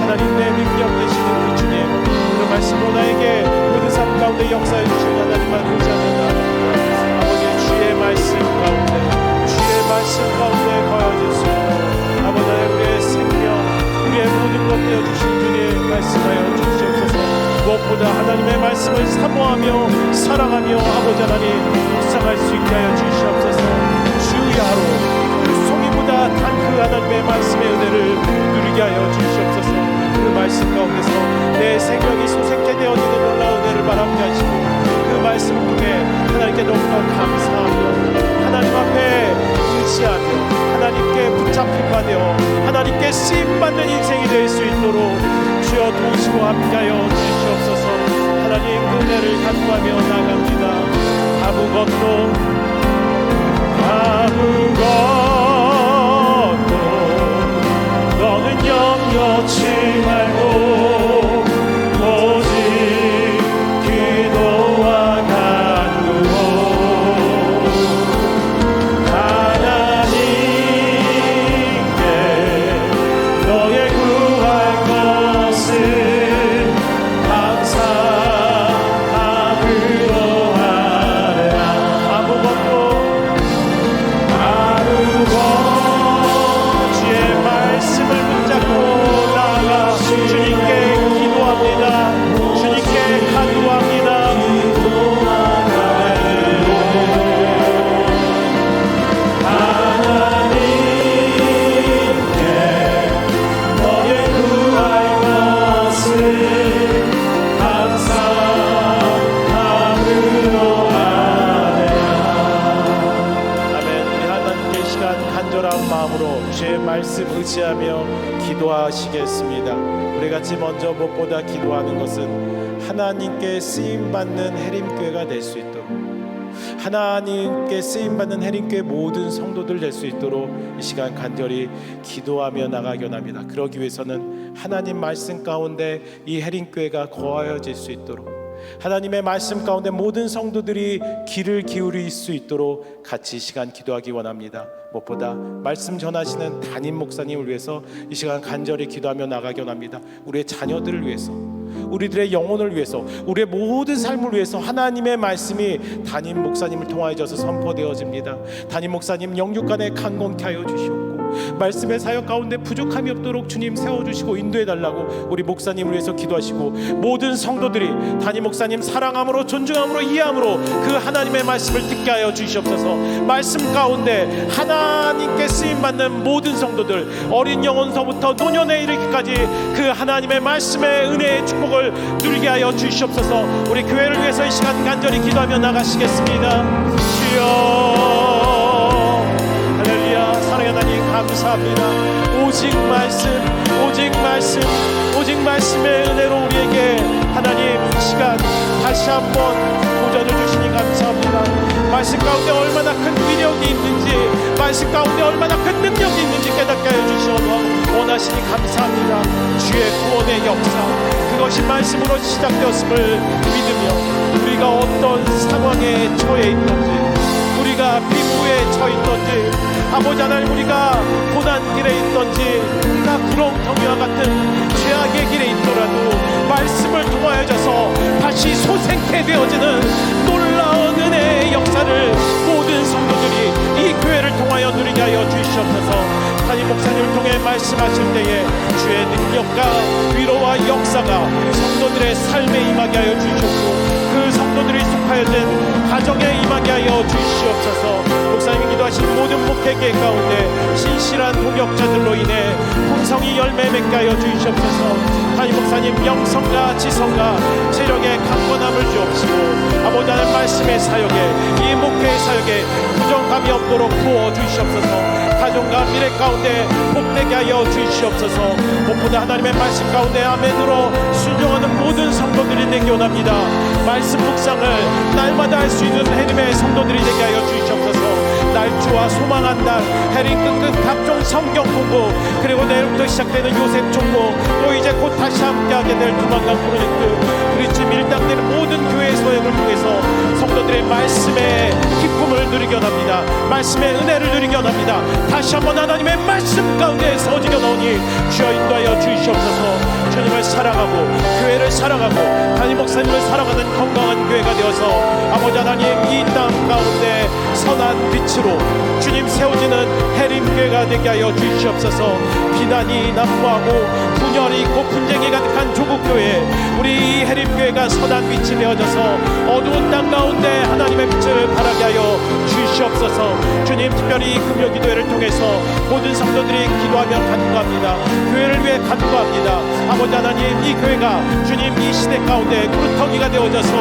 하나님 내 능력 되시는 그 주님, 그 말씀으로 나에게 모든 삶 가운데 역사해 주신 하나님만 의지합니다. 아버지, 주의 말씀 가운데 거하여 주시고 아버지, 우리의 생명, 우리의 모든 것 되어주신 주님 말씀하여 주시옵소서. 무엇보다 하나님의 말씀을 사모하며 사랑하며 아버지 하나님 묵상할 수 있게 하여 주시옵소서. 주의 하루 그 송이보다 단 그 하나님의 말씀의 은혜를 누리게 하여 주시옵소서. 그 말씀 가운데서 내 생명이 소생케 되어지는 놀라운 은혜를 바라보게 하시고 그 말씀을 통해 하나님께 너무나 감사하며 하나님 앞에 의지하며 하나님께 붙잡힌 바 되어 하나님께 쓰임받는 인생이 될 수 있도록 주여 도우시고 함께하여 주시옵소서. 하나님 그 은혜를 간구하며 나갑니다. 아무것도 너는 염려치 말고 오직 기도와 간구로 하나님께 너의 구할 것을 감사함으로 하라. 아무것도 주의 말씀 의지하며 기도하시겠습니다. 우리 같이 먼저 무엇보다 기도하는 것은 하나님께 쓰임받는 해림교회가 될 수 있도록, 하나님께 쓰임받는 해림교회 모든 성도들 될 수 있도록 이 시간 간절히 기도하며 나가기 원합니다. 그러기 위해서는 하나님 말씀 가운데 이 해림교회가 거하여질 수 있도록, 하나님의 말씀 가운데 모든 성도들이 귀를 기울일 수 있도록 같이 이 시간 기도하기 원합니다. 무엇보다 말씀 전하시는 담임 목사님을 위해서 이 시간 간절히 기도하며 나가기 원합니다. 우리의 자녀들을 위해서, 우리들의 영혼을 위해서, 우리의 모든 삶을 위해서 하나님의 말씀이 담임 목사님을 통하여져서 선포되어집니다. 담임 목사님 영육간에 강건케 하여 주시옵고, 말씀의 사역 가운데 부족함이 없도록 주님 세워주시고 인도해달라고 우리 목사님을 위해서 기도하시고, 모든 성도들이 담임 목사님 사랑함으로 존중함으로 이해함으로 그 하나님의 말씀을 듣게 하여 주시옵소서. 말씀 가운데 하나님께 쓰임받는 모든 성도들, 어린 영혼서부터 노년에 이르기까지 그 하나님의 말씀의 은혜의 축복을 누리게 하여 주시옵소서. 우리 교회를 위해서 이 시간 간절히 기도하며 나가시겠습니다. 주여, 할렐루야. 사랑의 하나님 감사합니다. 오직 말씀, 오직 말씀, 오직 말씀의 은혜로 우리에게 하나님 시간 다시 한번 도전을 주시니 감사합니다. 말씀 가운데 얼마나 큰 위력이 있는지, 말씀 가운데 얼마나 큰 능력이 있는지 깨닫게 하여 주시옵소서. 원하시니 감사합니다. 주의 구원의 역사, 그것이 말씀으로 시작되었음을 믿으며 우리가 어떤 상황에 처해 있던지, 우리가 비무에 처해 있던지, 아버지 하나님 우리가 고난길에 있던지, 우리가 구렁텅이와 같은 죄악의 길에 있더라도 말씀을 통하여져서 다시 소생케 되어지는 놀라운 은혜의 역사를 모든 성도들이 이 교회를 통하여 누리게 하여 주시옵소서. 담임 목사님을 통해 말씀하실 때에 주의 능력과 위로와 역사가 성도들의 삶에 임하게 하여 주시옵고, 그 성도들이 속하여진 가정에 임하게 하여 주시옵소서. 목사님이 기도하신 모든 목회계 가운데 신실한 동역자들로 인해 풍성이 열매 맺게 하여 주시옵소서. 담임 목사님 영성과 지성과 체력에 강건함을 주옵시고, 아버지 하나님 말씀의 사역에, 이 목회의 사역에 부정함이 없도록 부어주시옵소서. 가정과 미래 가운데 복되게 하여 주시옵소서. 무엇보다 하나님의 말씀 가운데 아멘으로 순종하는 모든 성도들이 되기 원합니다. 말씀 묵상을 날마다 할 수 있는 하나님의 성도들이 되게 하여 주시옵소서. 날주와 소망한 날, 해린 끝끝 각종 성경 공부, 그리고 내일부터 시작되는 요셉 총무, 또 이제 곧 다시 함께하게 될 두만강 프로젝트, 그리스 밀당되는 모든 교회의 소역을 통해서 성도들의 말씀의 기쁨을 누리게 원합니다. 말씀의 은혜를 누리게 원합니다. 다시 한번 하나님의 말씀 가운데 서지게 나오니 주여 인도하여 주시옵소서. 주님을 사랑하고 교회를 사랑하고 담임 목사님을 사랑하는 건강한 교회가 되어서 아버지 하나님 이 땅 가운데 선한 빛으로 주님 세워지는 해림교회가 되게 하여 주시옵소서. 비난이 난무하고 분열이 있고 분쟁이 가득한 조국교회, 우리 해림교회가 선한 빛이 되어져서 어두운 땅 가운데 하나님의 빛을 발하게 하여 주시옵소서. 주님 특별히 금요기도회를 통해서 모든 성도들이 기도하며 간구합니다. 교회를 위해 간구합니다. 아버지 하나님 이 교회가 주님 이 시대 가운데 구루터기가 되어져서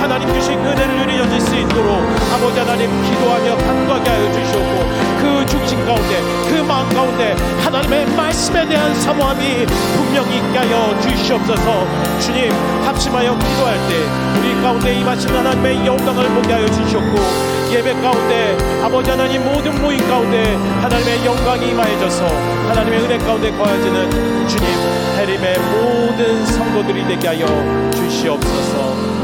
하나님 주신 은혜를 누리어질 수 있도록 아버지 하나님 기도하며 간구하게 하여 주시옵고, 그 중심 가운데 그 마음 가운데 하나님의 말씀에 대한 사모함이 분명히 있게 하여 주시옵소서. 주님 합심하여 기도할 때 우리 가운데 임하신 하나님의 영광을 보게 하여 주시옵고, 예배 가운데 아버지 하나님 모든 모임 가운데 하나님의 영광이 임하여져서 하나님의 은혜 가운데 거하여지는 주님 해림의 모든 성도들이 되게 하여 주시옵소서.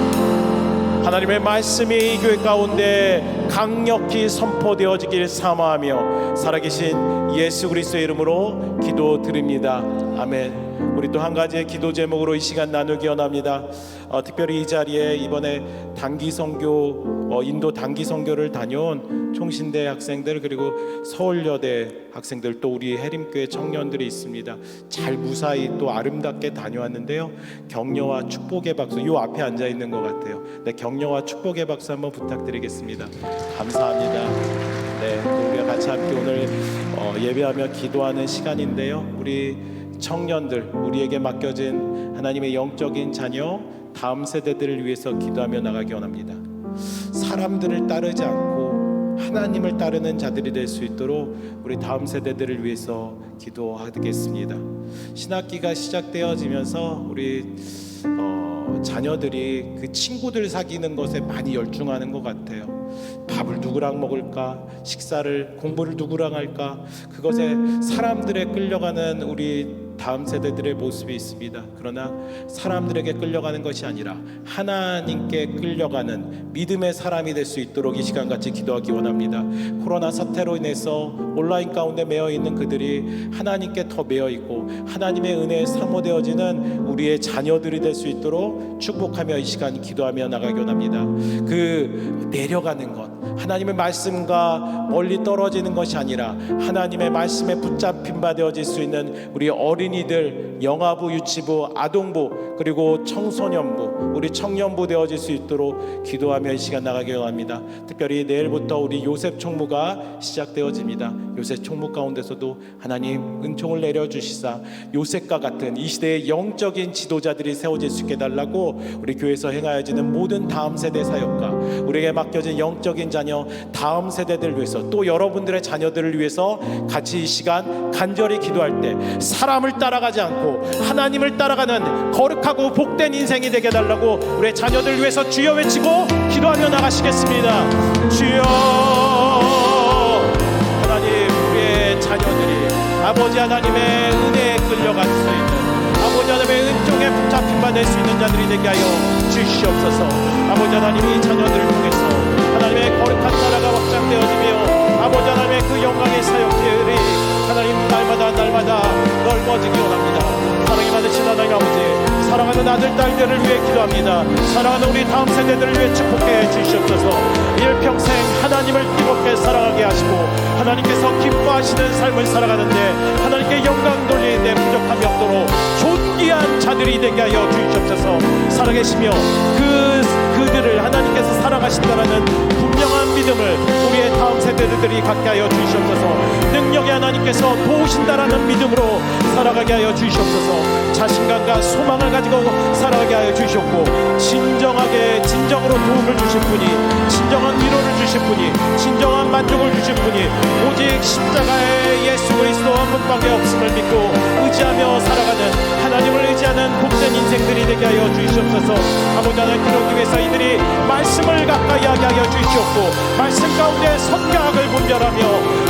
하나님의 말씀이 이 교회 가운데 강력히 선포되어지길 사모하며 살아계신 예수 그리스도의 이름으로 기도드립니다. 아멘. 우리 또 한 가지의 기도 제목으로 이 시간 나누기 원합니다. 특별히 이 자리에 이번에 단기 선교, 인도 단기 선교를 다녀온 총신대 학생들, 그리고 서울여대 학생들, 또 우리 해림교회 청년들이 있습니다. 잘 무사히 또 아름답게 다녀왔는데요. 격려와 축복의 박수, 요 앞에 앉아 있는 것 같아요. 네, 격려와 축복의 박수 한번 부탁드리겠습니다. 감사합니다. 네, 우리가 같이 함께 오늘 예배하며 기도하는 시간인데요. 우리 청년들, 우리에게 맡겨진 하나님의 영적인 자녀 다음 세대들을 위해서 기도하며 나가기 원합니다. 사람들을 따르지 않고 하나님을 따르는 자들이 될 수 있도록 우리 다음 세대들을 위해서 기도하겠습니다. 신학기가 시작되어지면서 우리 자녀들이 그 친구들 사귀는 것에 많이 열중하는 것 같아요. 밥을 누구랑 먹을까, 식사를, 공부를 누구랑 할까, 그것에 사람들에 끌려가는 우리 다음 세대들의 모습이 있습니다. 그러나 사람들에게 끌려가는 것이 아니라 하나님께 끌려가는 믿음의 사람이 될 수 있도록 이 시간 같이 기도하기 원합니다. 코로나 사태로 인해서 온라인 가운데 매여 있는 그들이 하나님께 더 매여 있고 하나님의 은혜에 사모되어지는 우리의 자녀들이 될 수 있도록 축복하며 이 시간 기도하며 나가기 원합니다. 그 내려가는 것, 하나님의 말씀과 멀리 떨어지는 것이 아니라 하나님의 말씀에 붙잡힌 바 되어질 수 있는 우리 어린이들, 영아부, 유치부, 아동부, 그리고 청소년부, 우리 청년부 되어질 수 있도록 기도하며 이 시간 나가기 원합니다. 특별히 내일부터 우리 요셉 총무가 시작되어집니다. 요셉 총무 가운데서도 하나님 은총을 내려주시사 요셉과 같은 이 시대의 영적인 지도자들이 세워질 수 있게 해달라고 우리 교회에서 행하여지는 모든 다음 세대 사역과 우리에게 맡겨진 영적인 자녀 다음 세대들을 위해서 또 여러분들의 자녀들을 위해서 같이 이 시간 간절히 기도할 때 사람을 따라가지 않고 하나님을 따라가는 거룩하고 복된 인생이 되게 해달라고 우리의 자녀들을 위해서 주여 외치고 기도하며 나가시겠습니다. 주여, 하나님, 우리의 자녀들이 아버지 하나님의 은혜에 끌려갈 수 있는, 아버지 하나님의 은총에 붙잡힌 바 될 수 있는 자들이 되게 하여 주시옵소서. 아버지 하나님이 자녀들을 통해서 하나님의 거룩한 나라가 확장되어지며 아버지 하나님의 그 영광의 사역들이 하나님 날마다 넓어지기 원합니다. 사랑이 받으신 하나님 아버지, 사랑하는 아들 딸들을 위해 기도합니다. 사랑하는 우리 다음 세대들을 위해 축복해 주시옵소서. 일평생 하나님을 뜨겁게 사랑하게 하시고 하나님께서 기뻐하시는 삶을 살아가는데 하나님께 영광 돌리는데 부족함이 없도록 존귀한 자들이 되게 하여 주시옵소서. 살아계시며 그들을 하나님께서 사랑하신다라는 분명한 믿음을 우리의 다음 세대들이 갖게 하여 주시옵소서. 능력의 하나님께서 도우신다라는 믿음으로 살아가게 하여 주시옵소서. 자신감과 소망을 가지고 살아가게 하여 주시옵고 진정으로 도움을 주실 분이, 진정한 위로를 주실 분이, 진정한 만족을 주실 분이 오직 십자가의 예수 그리스도 한 분밖에 없음을 믿고 의지하며 살아가는, 하나님을 의지하는 복된 인생들이 되게 하여 주시옵소서. 아버지 하나님, 그러기 위해서 이들이 말씀을 가까이 하게 하여 주시옵고 말씀 가운데 선과 악을 분별하며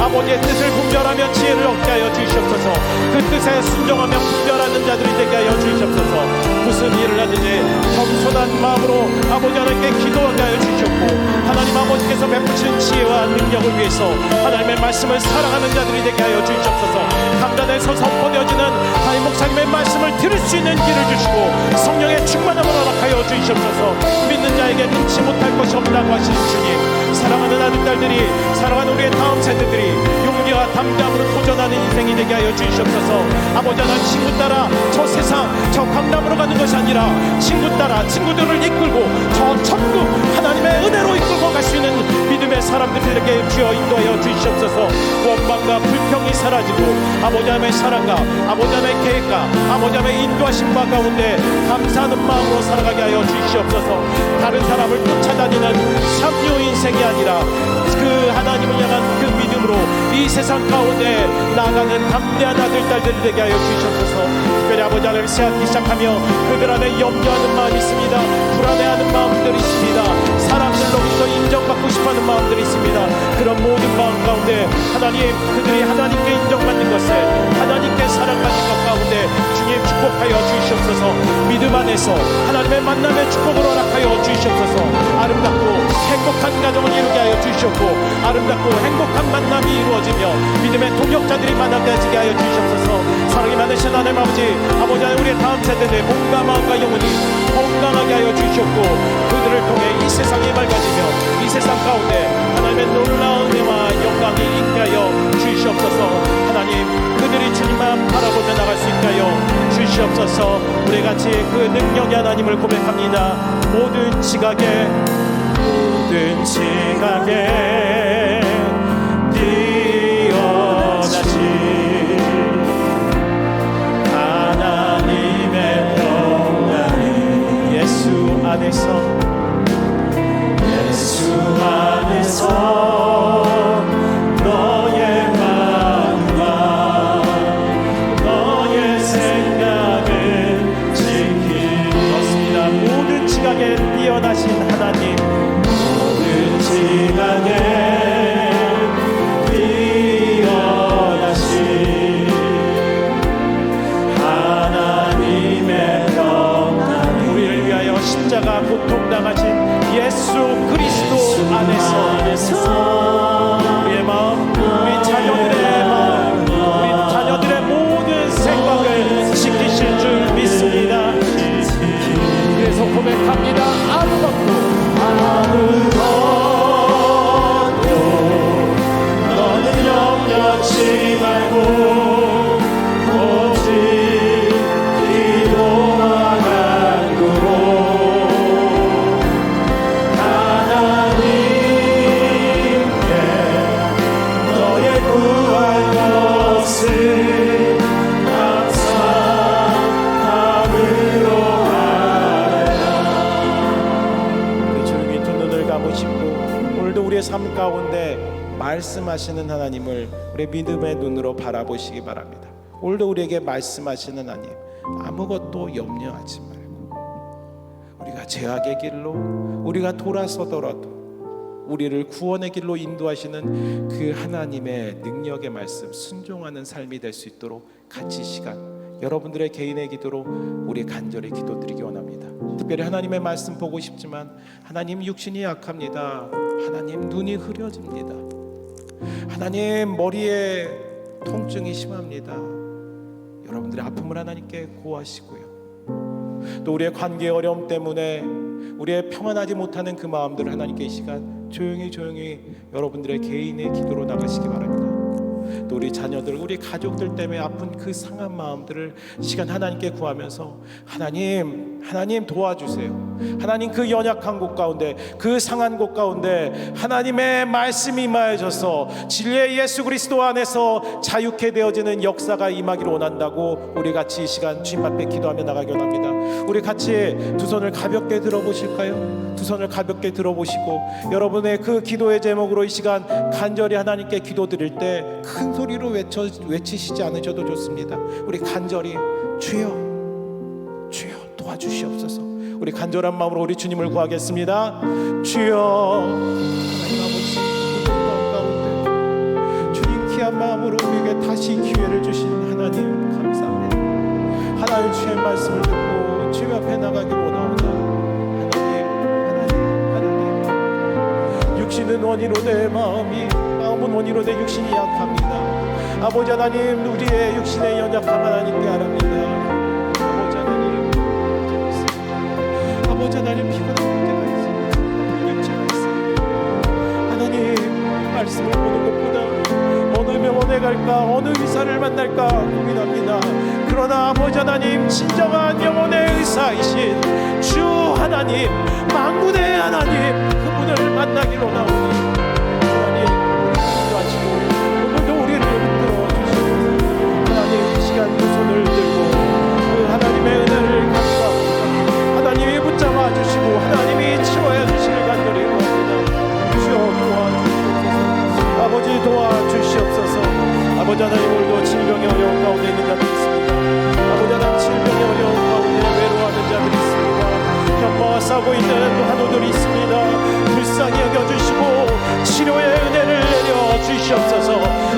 아버지의 뜻을 분별하며 지혜를 얻게 하여 주시옵소서. 그 뜻에 순종하며 분별하는 자들이 되게 하여 주시옵소서. 무슨 일을 하든지 겸손한 마음으로 아버지 하나님께 기도하게 하여 주시옵고 하나님 아버지께서 베푸신 지혜와 능력을 위해서 하나님의 말씀을 살아가는 자들이 되게 하여 주시옵소서. 강단에서 선포되어지는 하나님 목사님의 말씀을 들을 수 있는 길을 주시고 성령의 충만함을 허락하여 주시옵소서. 믿는 자에게 능치 못할 것이 없다고 하신 주님, 사랑하는 아들 딸들이, 사랑하는 우리의 다음 세대들이 용기와 담담으로 도전하는 인생이 되게 하여 주시옵소서. 아버지 하나님, 친구 따라 저 세상 저 강남으로 가는 것이 아니라 친구 따라 친구들을 이끌고 저 천국 하나님의 은혜로 이끌고 갈 수 있는 믿음의 사람들에게 주여 인도하여 주시옵소서. 원망과 불평이 사라지고 아버지 하나님의 사랑과 아버지 하나님의 계획과 아버지 하나님의 인도하신 바 가운데 감사하는 마음으로 살아가게 하여 주시옵소서. 다른 사람을 쫓아다니는 삼류 인생이 아니라 그 하나님을 향한 그 믿음으로 이 세상 가운데 나가는 담대한 아들 딸들이 되게 하여 주시옵소서. 특별히 아버지 하나님, 새학기 시작하며 그들 안에 염려하는 마음이 있습니다. 불안해하는 마음들이 있습니다. 사람들로부터 인정받고 싶어하는 마음들이 있습니다. 그런 모든 마음 가운데 하나님, 그들이 하나님께 인정받는 것을, 하나님께 사랑받는 것 가운데 주님 축복하여 주시옵소서. 믿음 안에서 하나님의 만남의 축복을 허락하여 주시옵소서. 아름답고 행복한 가정을 이루게 하여 주시옵고 아름답고 행복한 만남이 이루어지며 믿음의 동역자들이 만나게 하여 주시옵소서. 사랑이 많으신 하나님 아버지, 아버지 하나님, 우리의 다음 세대들의 몸과 마음과 영혼이 건강하게 하여 주시옵고 그들을 통해 이 세상이 맑아지며 이 세상 가운데 하나님의 놀라운 은혜와 영광이 있게 하여 주시옵소서. 하나님, 그들이 주님만 바라보며 나갈 수 있게 하여 주시옵소서. 우리 같이 그 능력의 하나님을 고백합니다. 모든 지각에 뛰어나신 하나님의 평강이 예수 안에서 지각에 뛰어나신 하나님, 모든 지각에 뛰어나신 하나님의 평강, 우리를 위하여 십자가 고통당하신 예수 그리스도 안에서 우리의 마음, 우리 자녀들의 마음, 우리 자녀들의 모든 생각을 지키실 줄 믿습니다. 그래서 고백합니다. 아무것도 너는 염려치 말고 오직 기도와 간구로 하나님께 너의 구할 것을 감사함으로 우리 조용히 두 눈을 감으시고 오늘도 우리의 삶 가운데 말씀하시는 하나님을 우리 믿음의 눈으로 바라보시기 바랍니다. 오늘도 우리에게 말씀하시는 하나님, 아무것도 염려하지 말고 우리가 죄악의 길로 우리가 돌아서더라도 우리를 구원의 길로 인도하시는 그 하나님의 능력의 말씀 순종하는 삶이 될 수 있도록 같이 시간 여러분들의 개인의 기도로 우리 간절히 기도드리기 원합니다. 특별히 하나님의 말씀 보고 싶지만 하나님 육신이 약합니다. 하나님 눈이 흐려집니다. 하나님 머리에 통증이 심합니다. 여러분들의 아픔을 하나님께 고하시고요. 또 우리의 관계 어려움 때문에 우리의 평안하지 못하는 그 마음들을 하나님께 이 시간 조용히 여러분들의 개인의 기도로 나가시기 바랍니다. 또 우리 자녀들, 우리 가족들 때문에 아픈 그 상한 마음들을 시간 하나님께 구하면서 하나님 도와주세요. 하나님 그 연약한 곳 가운데, 그 상한 곳 가운데 하나님의 말씀이 임하여져서 진리의 예수 그리스도 안에서 자유케 되어지는 역사가 임하기를 원한다고 우리 같이 이 시간 주님 앞에 기도하며 나가기 원합니다. 우리 같이 두 손을 가볍게 들어보실까요? 두 손을 가볍게 들어보시고 여러분의 그 기도의 제목으로 이 시간 간절히 하나님께 기도드릴 때 큰 소리로 외치시지 않으셔도 좋습니다. 우리 간절히 주여 도와주시옵소서. 우리 간절한 마음으로 우리 주님을 구하겠습니다. 주여, 하나님 아버지, 무덤 가운데 주님 귀한 마음으로 우리에게 다시 기회를 주신 하나님 감사합니다. 하나님 주의 말씀을 듣고 주님 앞에 나가기 원하오나 하나님 육신은 원이로 내 마음은 원이로 내 육신이 약합니다. 아버지 하나님, 우리의 육신의 연약함 하나님께 아랍니다. 아버지 하나님, 피곤한 문제가 있습니다. 문제가 있습니다. 하나님 말씀을 보는 것보다 어느 병원에 갈까, 어느 의사를 만날까 고민합니다. 그러나 아버지 하나님, 진정한 영혼의 의사이신 주 하나님, 만군의 하나님, 그분을 만나기로 나오니 하나님 인도하시고 오늘도 우리를 들어주시고 하나님 이 시간 두 손을 들고 그 하나님의 은혜를 감사합니다. 하나님이 붙잡아 주시고 하나님이 치워야 주시를 간절히 구합니다. 주여 도와주시옵소서. 아버지 도와주시옵소서. 아버지 하나님, 오늘도 질병의 어려운 가운데 있는 자들이 있습니다. 아버지 하나님, 질병의 어려운 가운데 외로워하는 자들이 있습니다. 격마와 싸고 있는 환우들이 있습니다. 불쌍히 여겨주시고 치료의 은혜를 내려주시옵소서.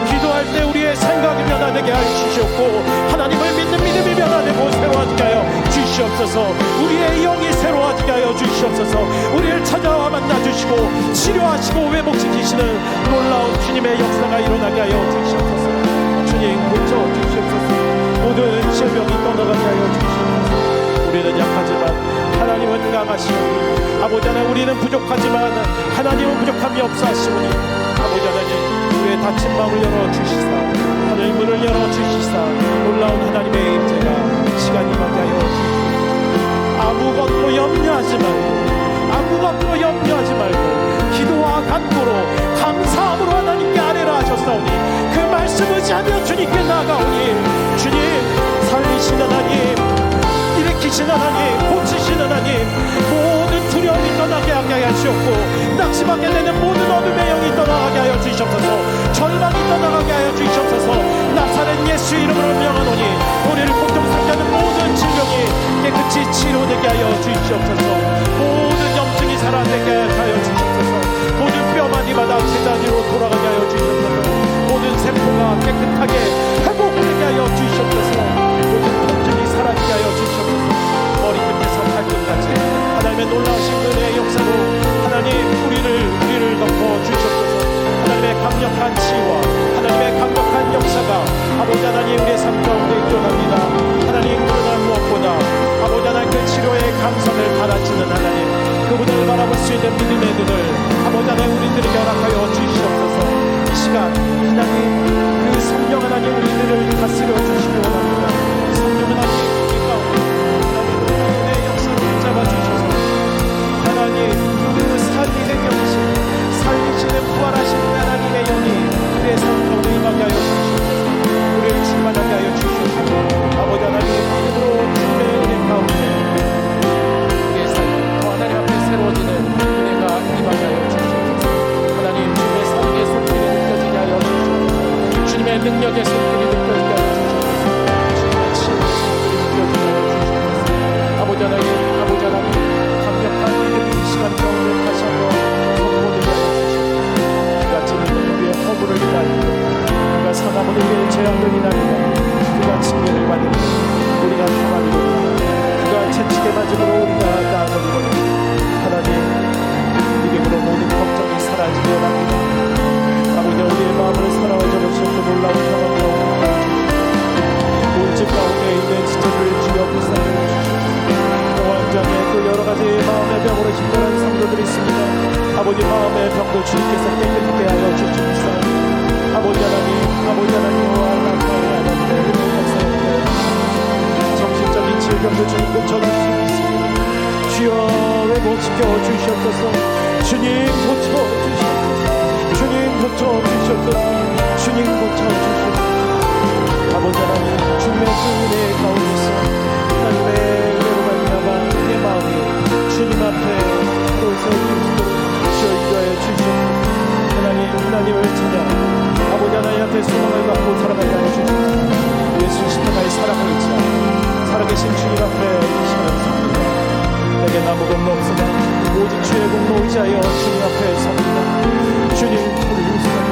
기도할 때 우리의 생각이 변화되게 하시옵고 하나님을 믿는 믿음이 변화되고 새로워지게 하여 주시옵소서. 우리의 영이 새로워지게 하여 주시옵소서. 우리를 찾아와 만나주시고 치료하시고 회복시키시는 놀라운 주님의 역사가 일어나게 하여 주시옵소서. 주님 고쳐주시옵소서. 모든 질병이 떠나가게 하여 주시옵소서. 우리는 약하지만 하나님은 강하시오니 아버지 하나님, 우리는 부족하지만 하나님은 부족함이 없사하시오니 아버지 하나님, 우리의 닫힌 마음을 열어주시사 하늘 문을 열어주시사 놀라운 하나님의 임재가 시간 임하게 하여 주시옵소서. 아무것도 염려하지 말고 기도와 간구로 감사함으로 하나님께 아뢰라 하셨사오니 그 말씀 의지하며 주님께 나아가오니 주님 살리신 하나님, 일으키신 하나님, 고치신 하나님, 모든 두려움이 떠나게 하게 하시옵고 낙심하게 되는 모든 어둠의 영이 떠나가게 하여 주시옵소서. 절망이 떠나가게 하여 주시옵소서. 나사렛 예수 이름으로 명하노니 우리를 고통스럽게 하는 모든 질병이 깨끗이 치료되게 하여 주시옵소서. 제자리로 돌아가게 하여 주시옵소서. 모든 세포가 깨끗하게 회복되게 하여 주시옵소서. 모든 통증이 사라지게 하여 주시옵소서. 머리끝에서 발끝까지 하나님의 놀라우신 은혜의 역사로 하나님 우리를 덮어 주시옵소서. 하나님의 강력한 치유와 하나님의 강력한 역사가 아버지 하나님 우리의 삶 가운데 일어납니다. 하나님 그러나 무엇보다 아버지 하나님 그 치료의 감선을 받아주는 하나님 그분을 바라볼 수 있는 믿음의 눈을 아버지 하나님 우리들에게 허락하여 주시옵소서. 이 시간 하나님 그 성령 하나님 우리들을 다스려 주시기 원합니다. 성령 하나님 우리 가운데 하나님의 역사를 붙잡아 주셔서 하나님 그 살리는 영이신 살리시는 부활하신 하나님의 영이 우리의 삶 가운데 임하게 하여 주시옵소서. 우리를 충만하게 하여 주시옵소서. 아버지 하나님 믿음으로 주님의 은혜 가운데 우리의 삶 더 하나님 앞에 새로워지는 은혜가 임하게 하여 주시옵소서. 하나님 주님의 사랑의 손길이 느껴지게 하여 주시옵소서. 주님의 능력의 손길이 느껴지게 하여 주시옵소서. 주님의 치유의 손길이 느껴지게 하여 주시옵소서. 아버지 하나님 강력한 믿음이 이 시간 가운데 다시 한번 선포되게 하여 주시옵소서. 그가 찢는 우리의 허물을 인하여 그가 사람은 우리의 죄악을 인하여 그가 징계를 받으며 우리가 평안히 그가 채찍에 맞음으로 우리가 나아가리로다. 하나님 믿음으로 모든 걱정이 사라지게 합니다. 아버지 우리의 마음을 사랑하여 접으시고 놀라운 평안으로 우울증 가운데 있는 지체를 주여 불쌍히 여주시옵소서. 공황장애 또 여러 가지 마음의 병으로 힘들어하는 성도들이 있습니다. 아버지 마음의 병도 주님께서 깨끗하게 하여 주시옵소서. 아버지 하나님과 나타의 하나님의 은혜의 역사에 정신적인 질병도 주님 고쳐주실 수 있습니다. 주여 회복시켜 주시옵소서. 주님 고쳐주시옵소서. 주님 고쳐주시옵소서. 주님 고쳐주시옵소서. 아버지 하나님 주님의 그 은혜 가운데서 하나님의 은혜로 말미암아 내 마음이 주님 앞에 또 세워주시도록 주여 인도하여 주시옵소서. 하나님을 찾아 아버지 하나님 앞에 소망을 갖고 살아가게 하여 주시옵소서. 예수 십자가의 사랑을 잊지 않고 살아계신 주님 앞에 이 시간을 섭니다. 내게 아무것도 없으나 오직 주의 공로 의지하여 주님 앞에 섭니다. 주님 우리 용서하여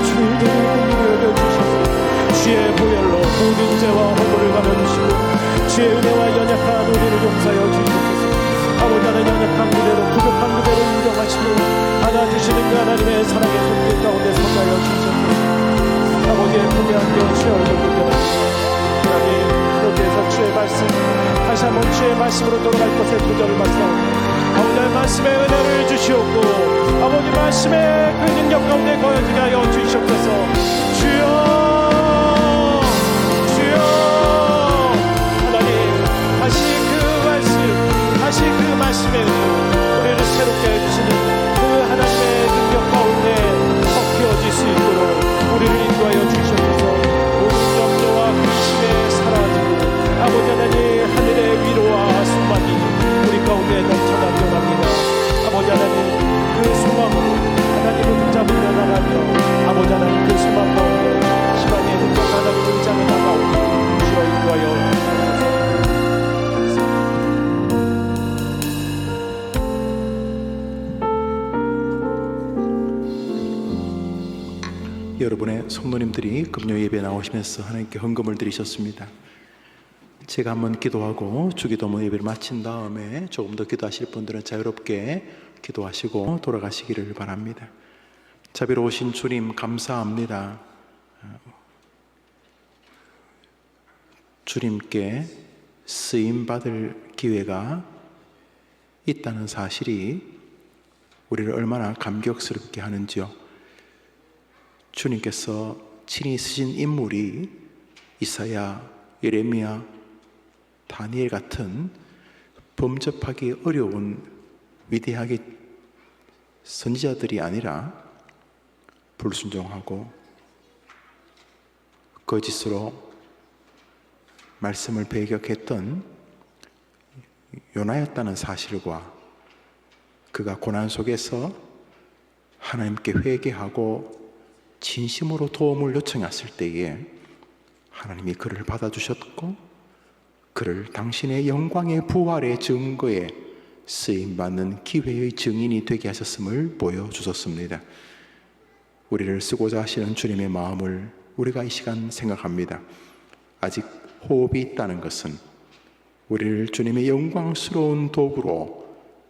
주님들을 긍휼히 여겨주셔서 주의 보혈로 모든 죄와 허물을 가려주시고 주의 은혜와 연약한 우리를 용서하여 주시옵소서. 아버지 하나님 연약한 그대로 부족한 그대로 인정하시고 안아주시는 그 하나님의 사랑의 손길 가운데 서하여 주시옵소서. 아버지의 품에 안겨 주의 얼굴 붙여주시옵소서. 하나님 여기에서 주의 말씀 다시 한번 주의 말씀으로 돌아갈 것에 도전을 받사오니 아버지의 말씀의 은혜를 주시옵고 아버지 말씀의 그 능력 가운데 거여지게 하여 주시옵소서. 주여 하나님 다시 그 말씀의 은혜로 우리를 새롭게 해주시는 그 하나님의 능력 가운데 섞여질 수 있도록 우리를 인도하여 주시옵소서. 모든 염려와 근심에 사라지고 아버지 하나님 하늘의 위로와 소망이 우리 가운데 넘쳐나게 합니다. 아버지 하나님 그 소망으로 하나님을 붙잡으며 나가며 아버지 하나님 그 소망 가운데 희망의 능력 하나님을 의지하며 나가오니 주여 인도하여 주시옵소서. 여러분의 성도님들이 금요 예배 나오시면서 하나님께 헌금을 드리셨습니다. 제가 한번 기도하고 주기도문 예배를 마친 다음에 조금 더 기도하실 분들은 자유롭게 기도하시고 돌아가시기를 바랍니다. 자비로우신 주님 감사합니다. 주님께 쓰임받을 기회가 있다는 사실이 우리를 얼마나 감격스럽게 하는지요. 주님께서 친히 쓰신 인물이 이사야, 예레미야, 다니엘 같은 범접하기 어려운 위대하게 선지자들이 아니라 불순종하고 거짓으로 말씀을 배격했던 요나였다는 사실과 그가 고난 속에서 하나님께 회개하고 진심으로 도움을 요청했을 때에 하나님이 그를 받아주셨고 그를 당신의 영광의 부활의 증거에 쓰임받는 기회의 증인이 되게 하셨음을 보여주셨습니다. 우리를 쓰고자 하시는 주님의 마음을 우리가 이 시간 생각합니다. 아직 호흡이 있다는 것은 우리를 주님의 영광스러운 도구로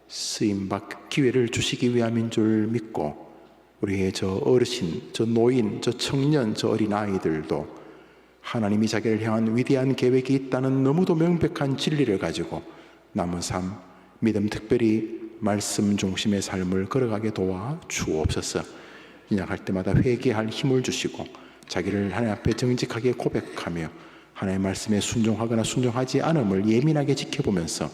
쓰임받 기회를 주시기 위함인 줄 믿고, 우리의 저 어르신, 저 노인, 저 청년, 저 어린아이들도 하나님이 자기를 향한 위대한 계획이 있다는 너무도 명백한 진리를 가지고 남은 삶, 믿음, 특별히 말씀 중심의 삶을 걸어가게 도와 주옵소서. 인약할 때마다 회개할 힘을 주시고 자기를 하나님 앞에 정직하게 고백하며 하나님의 말씀에 순종하거나 순종하지 않음을 예민하게 지켜보면서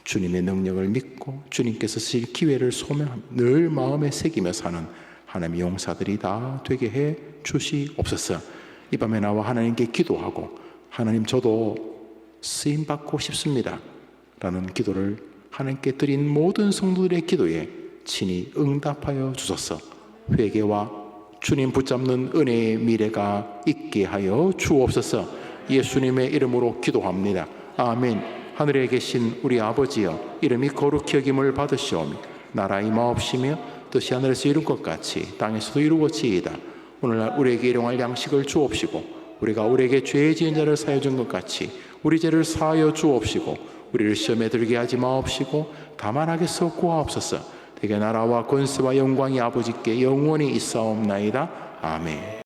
주님의 능력을 믿고 주님께서 쓰실 기회를 소명하며 늘 마음에 새기며 사는 하나님의 용사들이 다 되게 해 주시옵소서. 이 밤에 나와 하나님께 기도하고, 하나님 저도 쓰임받고 싶습니다 라는 기도를 하나님께 드린 모든 성도들의 기도에 친히 응답하여 주소서. 회개와 주님 붙잡는 은혜의 미래가 있게 하여 주옵소서. 예수님의 이름으로 기도합니다. 아멘. 하늘에 계신 우리 아버지여, 이름이 거룩히 여김을 받으시오며 나라 임하옵시며 뜻이 하늘에서 이룬 것 같이 땅에서도 이루어지이다. 오늘날 우리에게 일용할 양식을 주옵시고, 우리가 우리에게 죄 지은 자를 사하여 준 것 같이 우리 죄를 사하여 주옵시고, 우리를 시험에 들게 하지 마옵시고 다만 악에서 구하옵소서. 대개 나라와 권세와 영광이 아버지께 영원히 있사옵나이다. 아멘.